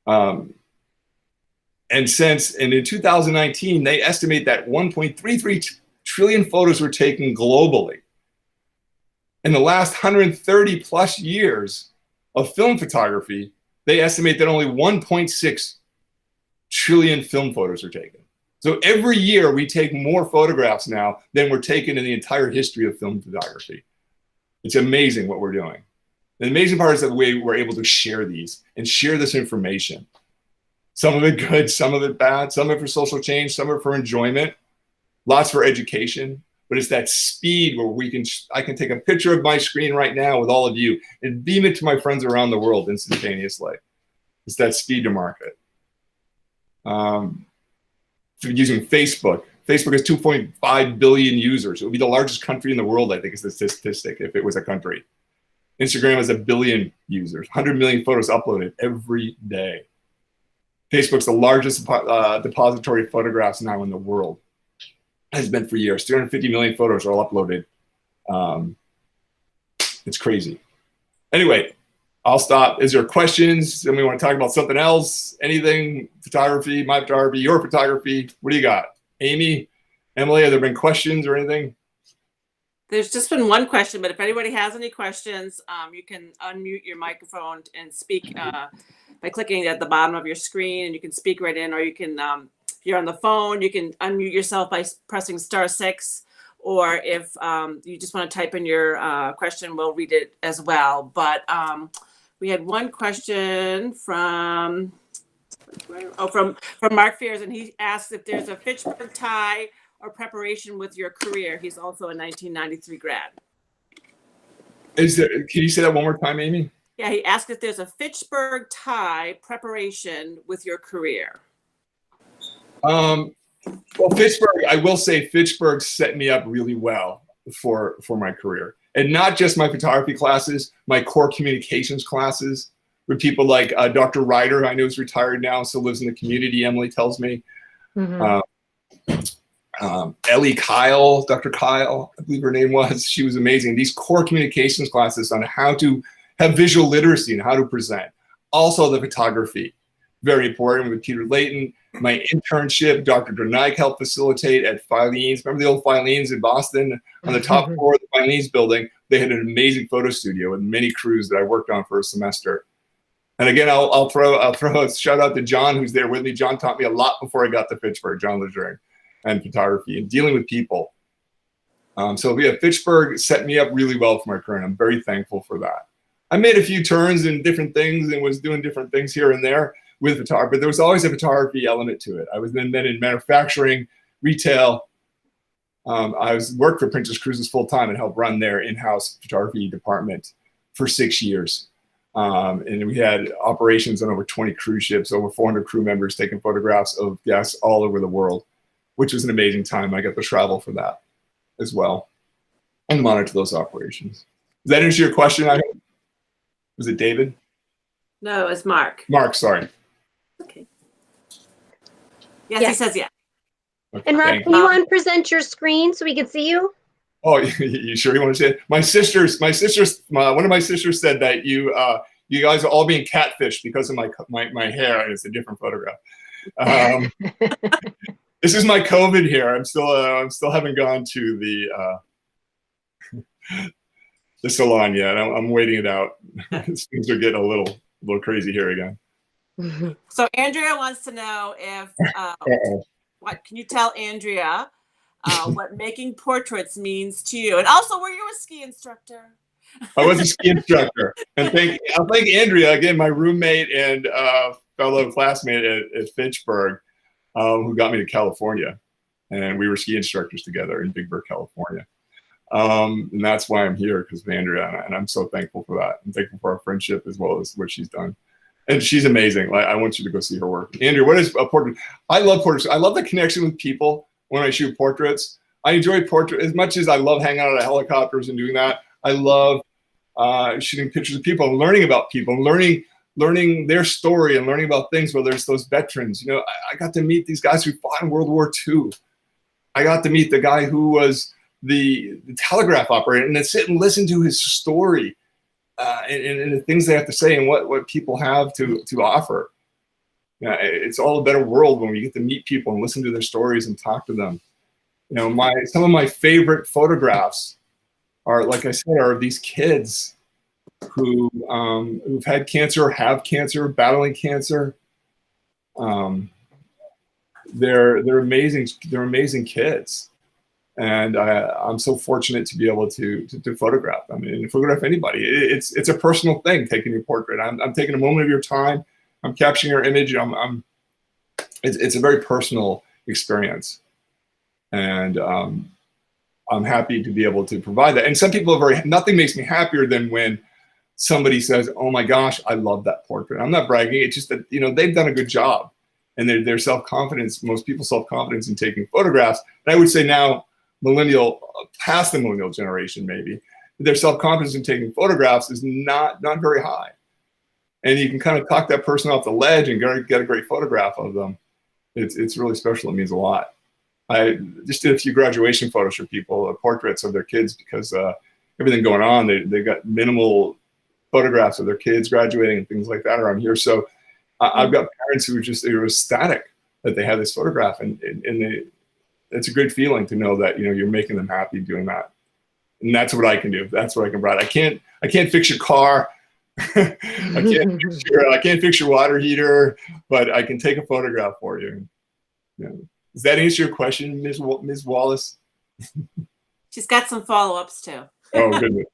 And in 2019, they estimate that 1.33 trillion photos were taken globally. In the last 130 plus years of film photography, they estimate that only 1.6 trillion film photos are taken. So every year we take more photographs now than were taken in the entire history of film photography. It's amazing what we're doing. The amazing part is that we're able to share these and share this information. Some of it good, some of it bad, some of it for social change, some of it for enjoyment, lots for education. But it's that speed where I can take a picture of my screen right now with all of you and beam it to my friends around the world instantaneously. It's that speed to market. Using Facebook. Facebook has 2.5 billion users. It would be the largest country in the world, I think, is the statistic, if it was a country. Instagram has 1 billion users, 100 million photos uploaded every day. Facebook's the largest depository of photographs now in the world. Has been for years. 350 million photos are all uploaded. It's crazy. Anyway, I'll stop. Is there questions? Somebody want to talk about something else? Anything? Photography, my photography, your photography? What do you got? Amy, Emily, have there been questions or anything? There's just been one question, but if anybody has any questions, you can unmute your microphone and speak by clicking at the bottom of your screen, and you can speak right in, or you can, if you're on the phone, you can unmute yourself by pressing *6, or if you just want to type in your question, we'll read it as well. But we had one question from Mark Fears, and he asked if there's a Fitchburg tie or preparation with your career. He's also a 1993 grad. Is there? Can you say that one more time, Amy? Yeah, he asked if there's a Fitchburg tie preparation with your career. Well, Fitchburg, I will say Fitchburg set me up really well for my career. And not just my photography classes, my core communications classes with people like Dr. Ryder, I know is retired now, still lives in the community, Emily tells me. Mm-hmm. Ellie Kyle, Dr. Kyle, I believe her name was, she was amazing. These core communications classes on how to have visual literacy and how to present. Also the photography, very important with Peter Layton. My internship, Dr. Dranike helped facilitate at Filene's. Remember the old Filene's in Boston? On the top floor of the Filene's building, they had an amazing photo studio with many crews that I worked on for a semester. And again, I'll throw a shout out to John, who's there with me. John taught me a lot before I got to Fitchburg, John Lejeune, and photography and dealing with people. So yeah, Fitchburg set me up really well for my career, and I'm very thankful for that. I made a few turns in different things and was doing different things here and there with photography, but there was always a photography element to it. I was then in manufacturing, retail. I worked for Princess Cruises full time and helped run their in-house photography department for 6 years. And we had operations on over 20 cruise ships, over 400 crew members taking photographs of guests all over the world, which was an amazing time. I got to travel for that as well and monitor those operations. Does that answer your question? Was it David? No, it's Mark. Mark, sorry. Okay. Yes, he says yes. Okay, And Rob, thank can you present your screen so we can see you? Oh, you sure you want to say it? One of my sisters said that you guys are all being catfished because of my hair, and it's a different photograph. This is my COVID hair. I'm still haven't gone to the salon yet. I'm waiting it out. Things are getting a little crazy here again. So Andrea wants to know if what can you tell Andrea what making portraits means to you, and also were you a ski instructor? I was a ski instructor, and I'll thank Andrea again, my roommate and fellow classmate at Fitchburg, who got me to California, and we were ski instructors together in Big Bear, California. And that's why I'm here, because of Andrea, and I'm so thankful for that. I'm thankful for our friendship as well as what she's done. And she's amazing. Like, I want you to go see her work. Andrea, what is a portrait? I love portraits. I love the connection with people when I shoot portraits. I enjoy portraits as much as I love hanging out at helicopters and doing that. I love shooting pictures of people and learning about people and learning their story and learning about things, whether it's those veterans. You know, I got to meet these guys who fought in World War II. I got to meet the guy who was the telegraph operator, and then sit and listen to his story and the things they have to say and what people have to offer. You know, it's all a better world when we get to meet people and listen to their stories and talk to them. You know, some of my favorite photographs are, like I said, are these kids who've had cancer, have cancer, battling cancer. They're amazing. They're amazing kids. And I'm so fortunate to be able to photograph them and photograph anybody. It's a personal thing, taking your portrait. I'm taking a moment of your time. I'm capturing your image. It's a very personal experience, and I'm happy to be able to provide that. And some people are nothing makes me happier than when somebody says, "Oh my gosh, I love that portrait." I'm not bragging. It's just that, you know, they've done a good job, and their self-confidence. Most people's self-confidence in taking photographs. And I would say now, past the millennial generation, maybe their self-confidence in taking photographs is not very high, and you can kind of talk that person off the ledge and get a great photograph of them. It's really special. It means a lot. I just did a few graduation photos for people, portraits of their kids, because everything going on, they got minimal photographs of their kids graduating and things like that around here. So I've got parents who they were ecstatic that they had this photograph, and it's a good feeling to know that, you know, you're making them happy doing that. And that's what I can do. That's what I can provide. I can't fix your car. I can't fix your water heater, but I can take a photograph for you. You know, does that answer your question, Ms. Wallace? She's got some follow-ups too. Oh, goodness.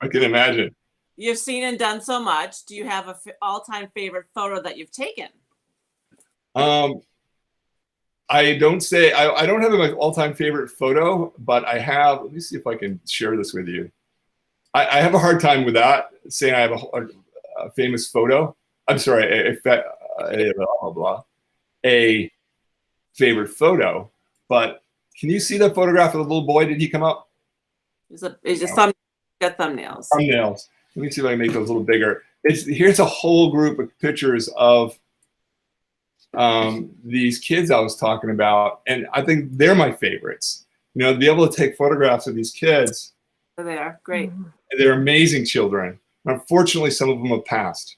I can imagine. You've seen and done so much. Do you have an all-time favorite photo that you've taken? I don't have my all-time favorite photo, but I have. Let me see if I can share this with you. I have a hard time with that, saying I have a famous photo. I'm sorry, a favorite photo. But can you see the photograph of the little boy? Did he come up? It's just thumbnails. Thumbnails. Let me see if I can make those a little bigger. Here's a whole group of pictures of these kids I was talking about, and I think they're my favorites. You know, to be able to take photographs of these kids. They are great. They're amazing children. Unfortunately, some of them have passed,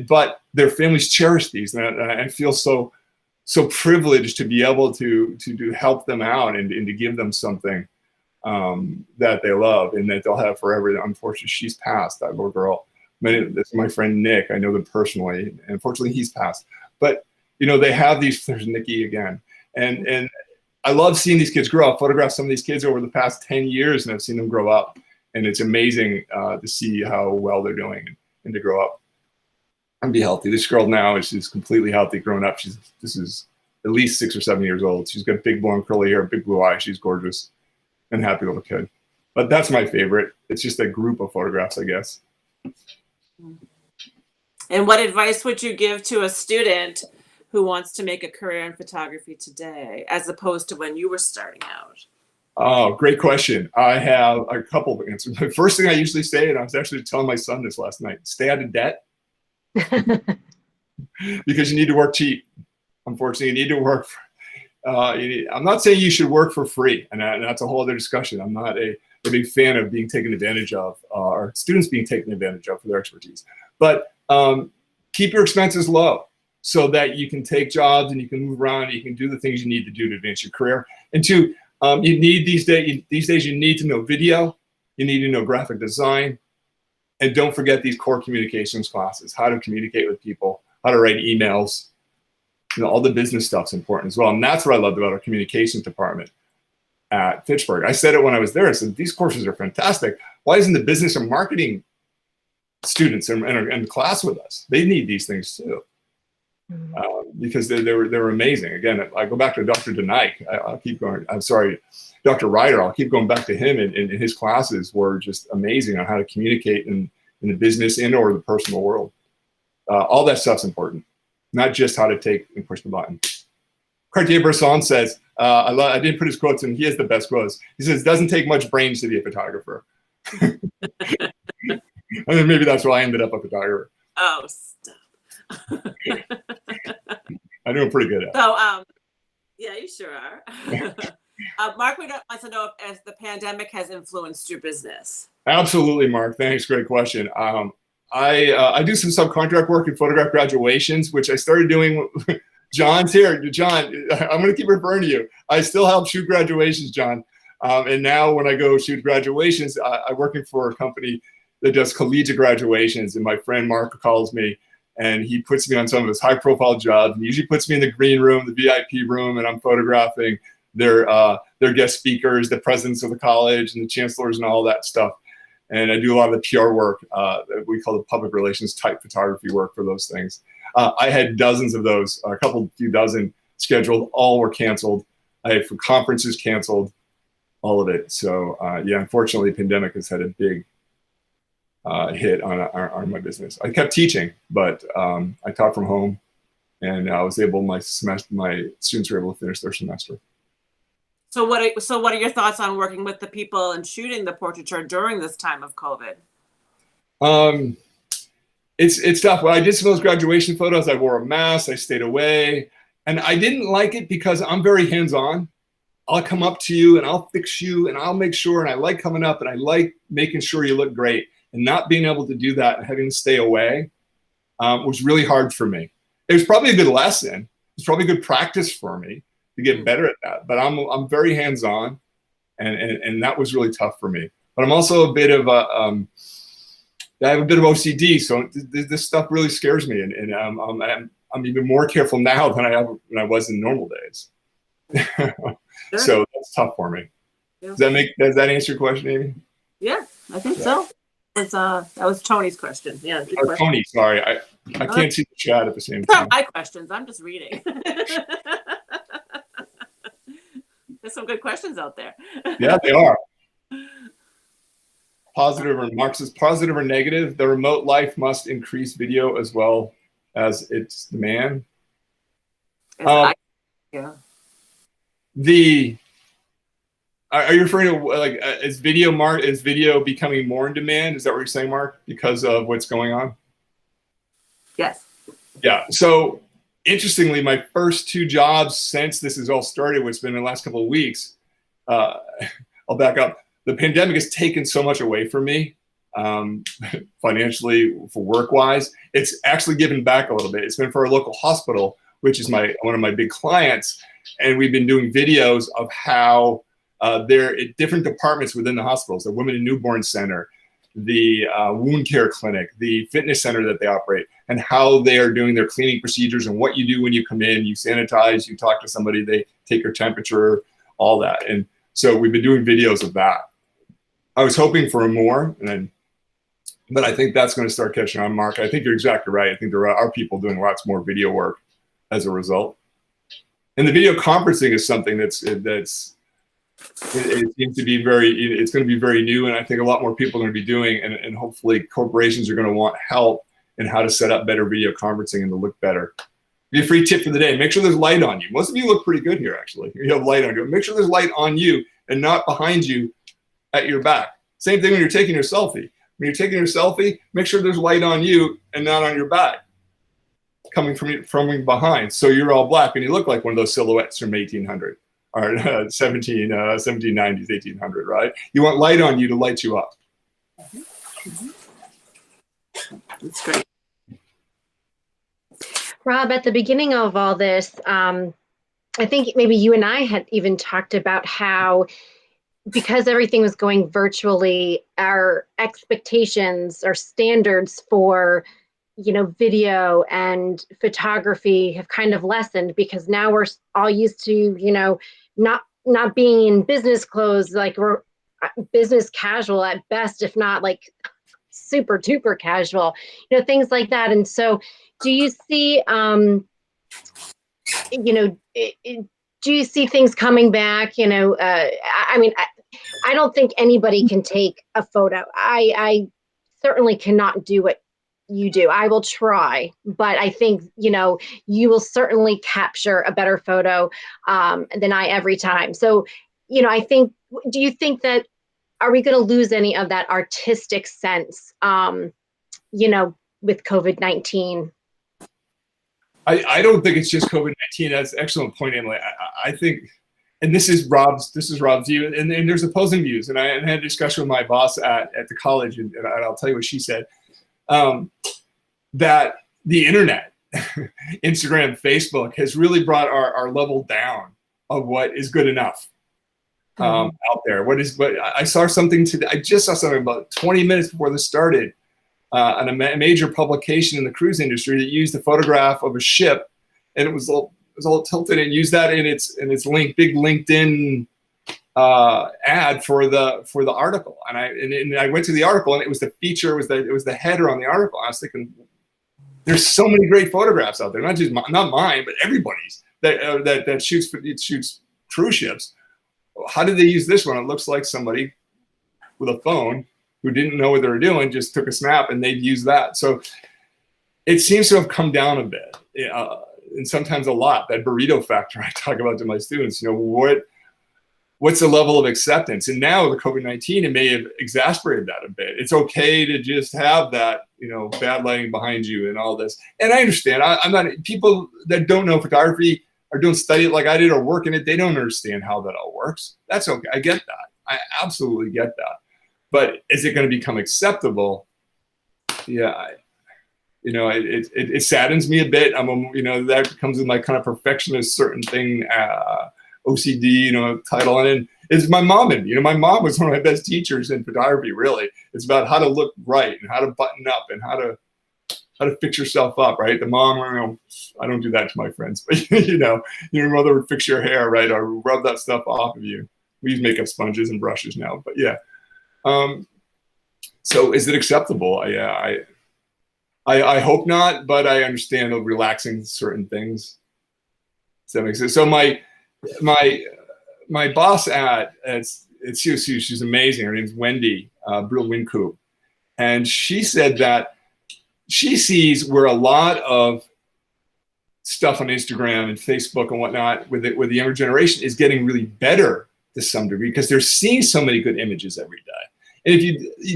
but their families cherish these, and I feel so privileged to be able to help them out and to give them something that they love and that they'll have forever. Unfortunately, she's passed, that little girl. This is my friend Nick. I know them personally, and unfortunately, he's passed. But, you know, they have these. There's Nikki again, and I love seeing these kids grow up. Photographed some of these kids over the past 10 years, and I've seen them grow up, and it's amazing to see how well they're doing and to grow up and be healthy. This girl now is completely healthy, grown up. This is at least 6 or 7 years old. She's got big blonde curly hair, big blue eyes. She's gorgeous and happy little kid. But that's my favorite. It's just a group of photographs, I guess. And what advice would you give to a student who wants to make a career in photography today, as opposed to when you were starting out? Oh, great question. I have a couple of answers. The first thing I usually say, and I was actually telling my son this last night, stay out of debt because you need to work cheap. Unfortunately, you need to work. I'm not saying you should work for free, and that's a whole other discussion. I'm not a big fan of being taken advantage of, or students being taken advantage of for their expertise. But keep your expenses low so that you can take jobs and you can move around and you can do the things you need to do to advance your career. And two, you need these days you need to know video, you need to know graphic design, and don't forget these core communications classes, how to communicate with people, how to write emails. You know, all the business stuff's important as well. And that's what I loved about our communications department at Fitchburg. I said it when I was there. I said, these courses are fantastic. Why isn't the business and marketing students in class with us? They need these things too. Because they were amazing. Again, I go back to Dr. Denike. I'll keep going. I'm sorry, Dr. Ryder. I'll keep going back to him. And his classes were just amazing on how to communicate in the business and or the personal world. All that stuff's important, not just how to take and push the button. Cartier-Bresson says, I didn't put his quotes in. He has the best quotes. He says, "It doesn't take much brains to be a photographer." And then maybe that's why I ended up a photographer. Oh, stop. I'm doing pretty good at it. So, yeah, you sure are. Mark, we wants to know if the pandemic has influenced your business. Absolutely, Mark. Thanks. Great question. I do some subcontract work in photograph graduations, which I started doing. John's here. John, I'm going to keep referring to you. I still help shoot graduations, John. And now when I go shoot graduations, I'm working for a company that does collegiate graduations. And my friend Mark calls me and he puts me on some of his high profile jobs. He usually puts me in the green room, the VIP room, and I'm photographing their guest speakers, the presidents of the college and the chancellors and all that stuff. And I do a lot of the PR work that we call the public relations type photography work for those things. I had dozens of those, few dozen scheduled, all were canceled. I had conferences canceled, all of it. So yeah, unfortunately, the pandemic has had a big hit on my business. I kept teaching, but I taught from home, and I was able, my students were able to finish their semester. So what are your thoughts on working with the people and shooting the portraiture during this time of COVID? It's tough. When I did some of those graduation photos, I wore a mask, I stayed away, and I didn't like it because I'm very hands-on. I'll come up to you and I'll fix you and I'll make sure, and I like coming up and I like making sure you look great, and not being able to do that and having to stay away was really hard for me. It was probably a good lesson. It's probably good practice for me to get better at that. But I'm very hands-on, and that was really tough for me. But I'm also a bit of I have a bit of OCD, so this stuff really scares me, and I'm even more careful now than I was in normal days. Sure. So that's tough for me. Yeah. Does that answer your question, Amy? Yeah, I think so. It's that was Tony's question. Yeah. Question. Tony, sorry, I can't see the chat at the same time. My questions. I'm just reading. There's some good questions out there. Yeah, they are. Positive, or Mark says, positive or negative, the remote life must increase video as well as its demand. Yeah. Are you referring to, like, is video becoming more in demand? Is that what you're saying, Mark? Because of what's going on? Yes. Yeah. So interestingly, my first 2 jobs since this has all started, which has been in the last couple of weeks, I'll back up. The pandemic has taken so much away from me, financially, for work-wise. It's actually given back a little bit. It's been for a local hospital, which is one of my big clients, and we've been doing videos of how they're at different departments within the hospitals, the Women and Newborn Center, the wound care clinic, the fitness center that they operate, and how they are doing their cleaning procedures and what you do when you come in. You sanitize, you talk to somebody, they take your temperature, all that. And so we've been doing videos of that. I was hoping for more, but I think that's going to start catching on, Mark. I think you're exactly right. I think there are people doing lots more video work as a result. And the video conferencing is something it seems to be it's going to be very new, and I think a lot more people are going to be doing, and hopefully corporations are going to want help in how to set up better video conferencing and to look better. Be a free tip for the day. Make sure there's light on you. Most of you look pretty good here, actually. You have light on you. Make sure there's light on you and not behind you at your back. Same thing when you're taking your selfie. When you're taking your selfie, make sure there's light on you and not on your back, coming from behind. So you're all black and you look like one of those silhouettes from 1800 or 1790s, 1800, right? You want light on you to light you up. That's great. Rob, at the beginning of all this, I think maybe you and I had even talked about how, because everything was going virtually, our expectations, our standards for, video and photography have kind of lessened, because now we're all used to, not being in business clothes, like we're business casual at best, if not like super duper casual, things like that. And so do you see, do you see things coming back? I don't think anybody can take a photo. I certainly cannot do what you do. I will try, but I think, you will certainly capture a better photo than I every time. So, I think, do you think that, are we going to lose any of that artistic sense, with COVID-19? I don't think it's just COVID-19. That's an excellent point, Emily. I think, and this is Rob's view, and there's opposing views. And I had a discussion with my boss at the college, and I'll tell you what she said, that the internet, Instagram, Facebook, has really brought our level down of what is good enough out there. What I saw something today. I just saw something about 20 minutes before this started. On a major publication in the cruise industry that used a photograph of a ship, and it was all tilted, and used that in its big LinkedIn ad for the article. And I went to the article, and it was the feature, it was the header on the article. I was thinking, there's so many great photographs out there, not mine, but everybody's that shoots cruise ships. How did they use this one? It looks like somebody with a phone who didn't know what they were doing just took a snap, and they'd use that. So it seems to have come down a bit, and sometimes a lot. That burrito factor I talk about to my students. What's the level of acceptance? And now with COVID-19, it may have exasperated that a bit. It's okay to just have that, bad lighting behind you and all this. And I understand. I'm not, people that don't know photography or don't study it like I did or work in it, they don't understand how that all works. That's okay. I get that. I absolutely get that. But is it going to become acceptable? Yeah, it saddens me a bit. That comes with my kind of perfectionist certain thing, OCD, title. And it's my mom and me. My mom was one of my best teachers in photography. Really, it's about how to look right and how to button up and how to fix yourself up, right? The mom, I don't do that to my friends, but your mother would fix your hair, right, or rub that stuff off of you. We use makeup sponges and brushes now, but yeah. So is it acceptable? Yeah, I hope not, but I understand relaxing certain things. Does that make sense? So my boss at COC, she's amazing. Her name's Wendy Brill-Wynkoop, and she said that she sees where a lot of stuff on Instagram and Facebook and whatnot with the younger generation is getting really better to some degree, because they're seeing so many good images every day. And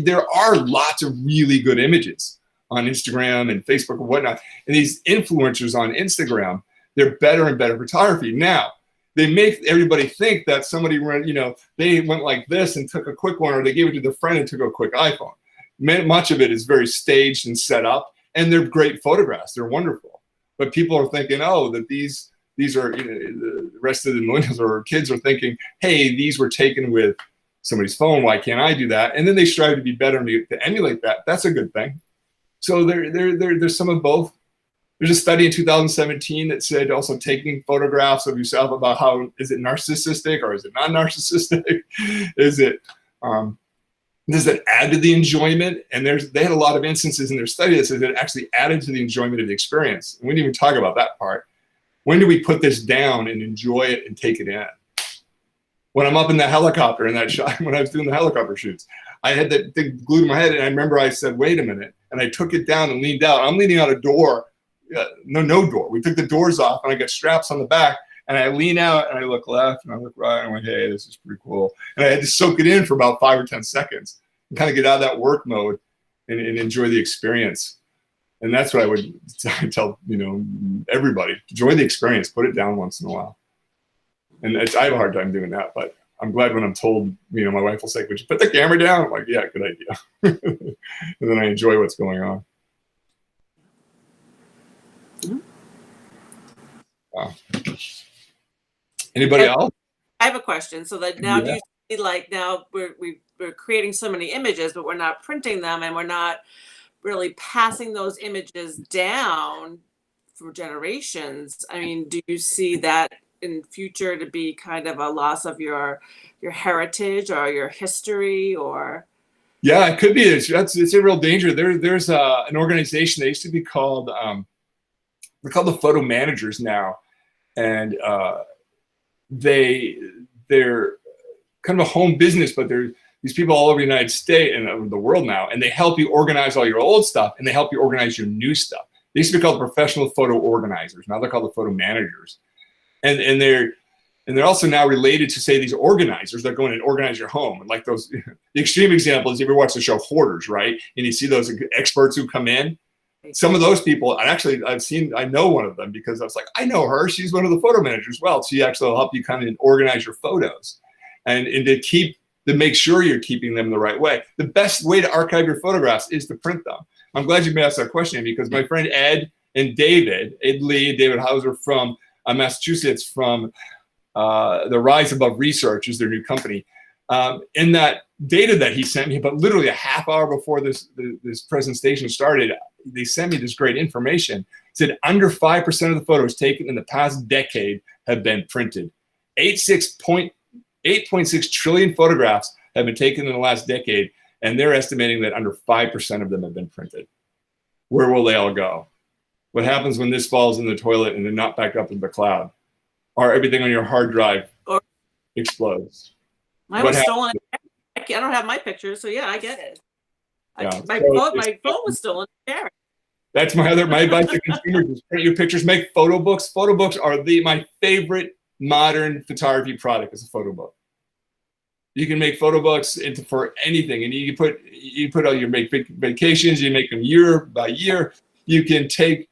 there are lots of really good images on Instagram and Facebook and whatnot. And these influencers on Instagram, they're better and better photography. Now, they make everybody think that somebody they went like this and took a quick one, or they gave it to their friend and took a quick iPhone. Much of it is very staged and set up, and they're great photographs. They're wonderful. But people are thinking, that these are, the rest of the millennials or kids are thinking, hey, these were taken with somebody's phone. Why can't I do that? And then they strive to be better and to emulate that. That's a good thing. So there's some of both. There's a study in 2017 that said also taking photographs of yourself about how, is it narcissistic or is it not narcissistic? Is it, does it add to the enjoyment? And they had a lot of instances in their study that said it actually added to the enjoyment of the experience. And we didn't even talk about that part. When do we put this down and enjoy it and take it in? When I'm up in the helicopter in that shot, when I was doing the helicopter shoots, I had that thing glued to my head, and I remember I said, wait a minute, and I took it down and leaned out. I'm leaning out a door, no door. We took the doors off, and I got straps on the back, And I lean out and I look left and I look right and I went, hey, this is pretty cool. And I had to soak it in for about 5 or 10 seconds and kind of get out of that work mode and enjoy the experience. And that's what I would tell, you know, everybody, enjoy the experience, put it down once in a while. And I have a hard time doing that, but I'm glad when I'm told, you know, my wife will say, would you put the camera down? I'm like, yeah, good idea. And then I enjoy what's going on. Wow. Anybody else? I have a question. So that now, do you see, like, now we're creating so many images, but we're not printing them, and we're not really passing those images down for generations. I mean, do you see that in future to be kind of a loss of your heritage or your history? Or yeah, it could be. It's a real danger. There's an organization, they used to be called they're called the photo managers now, and they're kind of a home business, but they're these people all over the United States and over the world now, and they help you organize all your old stuff, and they help you organize your new stuff. They used to be called professional photo organizers. Now they're called the photo managers, and they're also now related to, say, these organizers that go in and organize your home. And like those, the extreme example is, you ever watch the show Hoarders, right? And you see those experts who come in. Some of those people, and actually I know one of them because I was like, I know her. She's one of the photo managers. Well, she actually will help you kind of organize your photos and to make sure you're keeping them the right way. The best way to archive your photographs is to print them. I'm glad you asked that question, because my friend Ed and David Lee and David Hauser from Massachusetts, from the Rise Above Research is their new company. In that data that he sent me, but literally a half hour before this presentation started, they sent me this great information. It said under 5% of the photos taken in the past decade have been printed. 8.6 trillion photographs have been taken in the last decade, and they're estimating that under 5% of them have been printed. Where will they all go? What happens when this falls in the toilet and they're not backed up in the cloud? Or everything on your hard drive explodes? Mine was stolen. I don't have my pictures, so yeah, I get it. Yeah. My phone was stolen. That's my advice to consumers: is print your pictures, make photo books. Photo books are my favorite modern photography product. Is a photo book. You can make photo books for anything, and you put all your vacations. You make them year by year. You can take.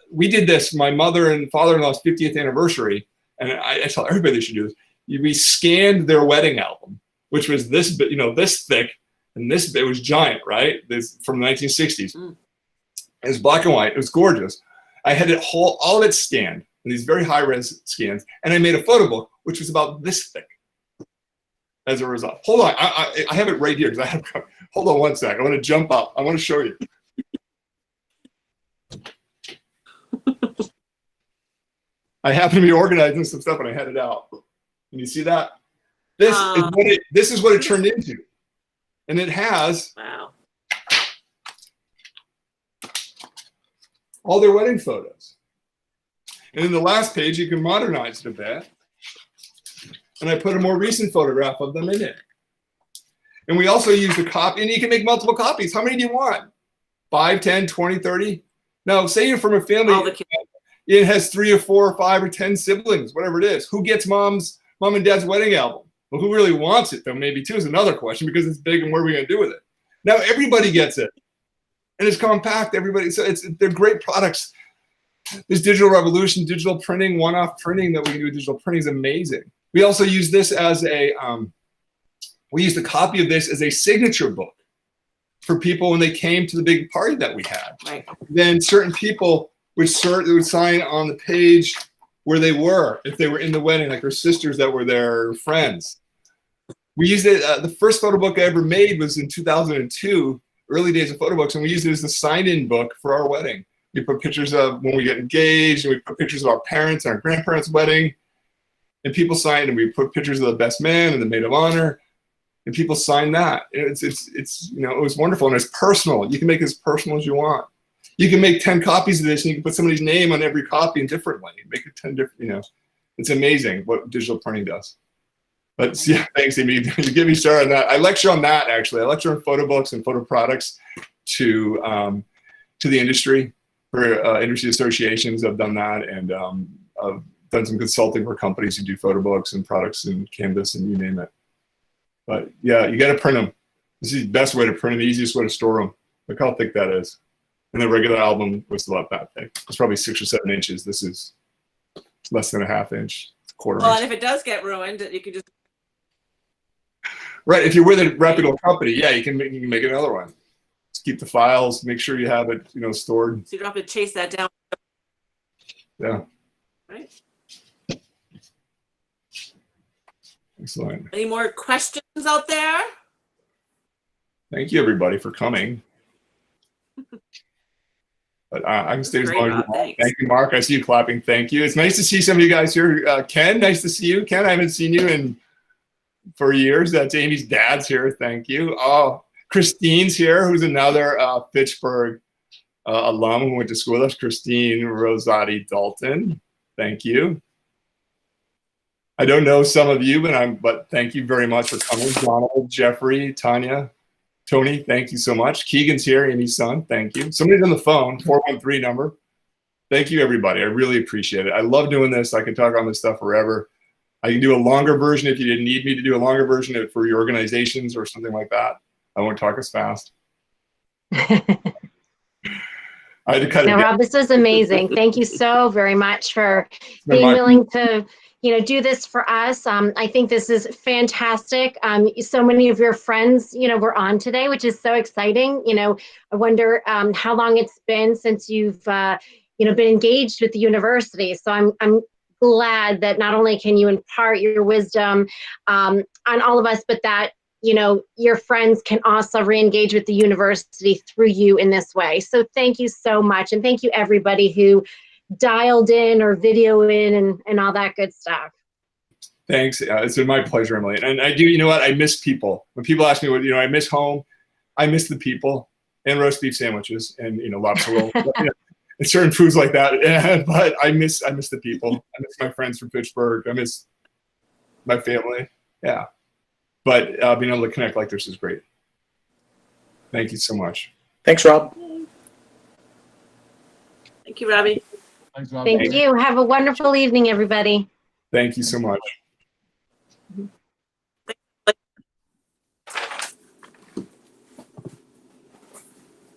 We did this. My mother and father-in-law's 50th anniversary, and I tell everybody they should do this. We scanned their wedding album, which was this, this thick, and it was giant, right? This from the 1960s. It was black and white. It was gorgeous. I had all of it scanned in these very high-res scans, and I made a photo book, which was about this thick. As a result, hold on, I have it right here because hold on one sec. I want to jump up. I want to show you. I happen to be organizing some stuff, and I had it out. Can you see that? This is what it turned into, and it has all their wedding photos. And in the last page, you can modernize it a bit, and I put a more recent photograph of them in it. And we also use the copy, and you can make multiple copies. How many do you want? 5, 10, 20, 30? Now, say you're from a family. It has 3 or 4 or 5 or 10 siblings, whatever it is. Who gets mom and dad's wedding album? Well, who really wants it, though? Maybe too is another question, because it's big, and what are we going to do with it? Now everybody gets it, and it's compact. Everybody, so they're great products. This digital revolution, digital printing, one-off printing that we can do with digital printing is amazing. We also use this as we used a copy of this as a signature book for people when they came to the big party that we had. Right. Then certain people would sign on the page where they were, if they were in the wedding, like their sisters that were their friends. We used it, the first photo book I ever made was in 2002, early days of photo books, and we used it as the sign-in book for our wedding. We put pictures of when we get engaged, and we put pictures of our parents and our grandparents' wedding, and people signed, and we put pictures of the best man and the maid of honor, and people signed that. It's it was wonderful, and it's personal. You can make it as personal as you want. You can make 10 copies of this, and you can put somebody's name on every copy in different way. Make it 10 different, it's amazing what digital printing does. But yeah, thanks, Amy. You get me started on that. I lecture on that, actually. I lecture on photo books and photo products to the industry. For industry associations, I've done that, and done some consulting for companies who do photo books and products and canvas and you name it. But yeah, you got to print them. This is the best way to print them, the easiest way to store them. Look how thick that is. And the regular album was about that thick. It's probably 6 or 7 inches. This is less than a half inch, quarter Well, inch. and if it does get ruined, you could just. Right, if you're with a reputable company, yeah, you can make another one. Just keep the files, make sure you have it, stored. So you don't have to chase that down. Yeah. Right. Excellent. Any more questions out there? Thank you, everybody, for coming. But I can stay as long as you want. Thank you, Mark. I see you clapping. Thank you. It's nice to see some of you guys here. Ken, nice to see you. Ken, I haven't seen you for years. That's Amy's dad's here. Thank you. Oh, Christine's here, who's another Fitchburg alum who went to school with us. Christine Rosati Dalton. Thank you. I don't know some of you, but thank you very much for coming. Donald, Jeffrey, Tanya, Tony, thank you so much. Keegan's here, Amy's son, thank you. Somebody's on the phone, 413 number. Thank you, everybody. I really appreciate it. I love doing this. I can talk on this stuff forever. I can do a longer version if you didn't need me to do a longer version for your organizations or something like that. I won't talk as fast. I had to cut it Now, down. Rob, this was amazing. Thank you so very much for being willing to do this for us. I think this is fantastic. So many of your friends, were on today, which is so exciting. I wonder how long it's been since you've, been engaged with the university. So I'm glad that not only can you impart your wisdom on all of us, but that, your friends can also re-engage with the university through you in this way. So thank you so much. And thank you everybody who dialed in or video in and all that good stuff. Thanks. It's been my pleasure, Emily. And I do, what? I miss people. When people ask me what, I miss home, I miss the people and roast beef sandwiches and, lobster roll, and certain foods like that. But I miss the people. I miss my friends from Fitchburg. I miss my family. Yeah. But being able to connect like this is great. Thank you so much. Thanks, Rob. Thank you, Robbie. Thanks, Rob. Thank you. Have a wonderful evening, everybody. Thank you so much.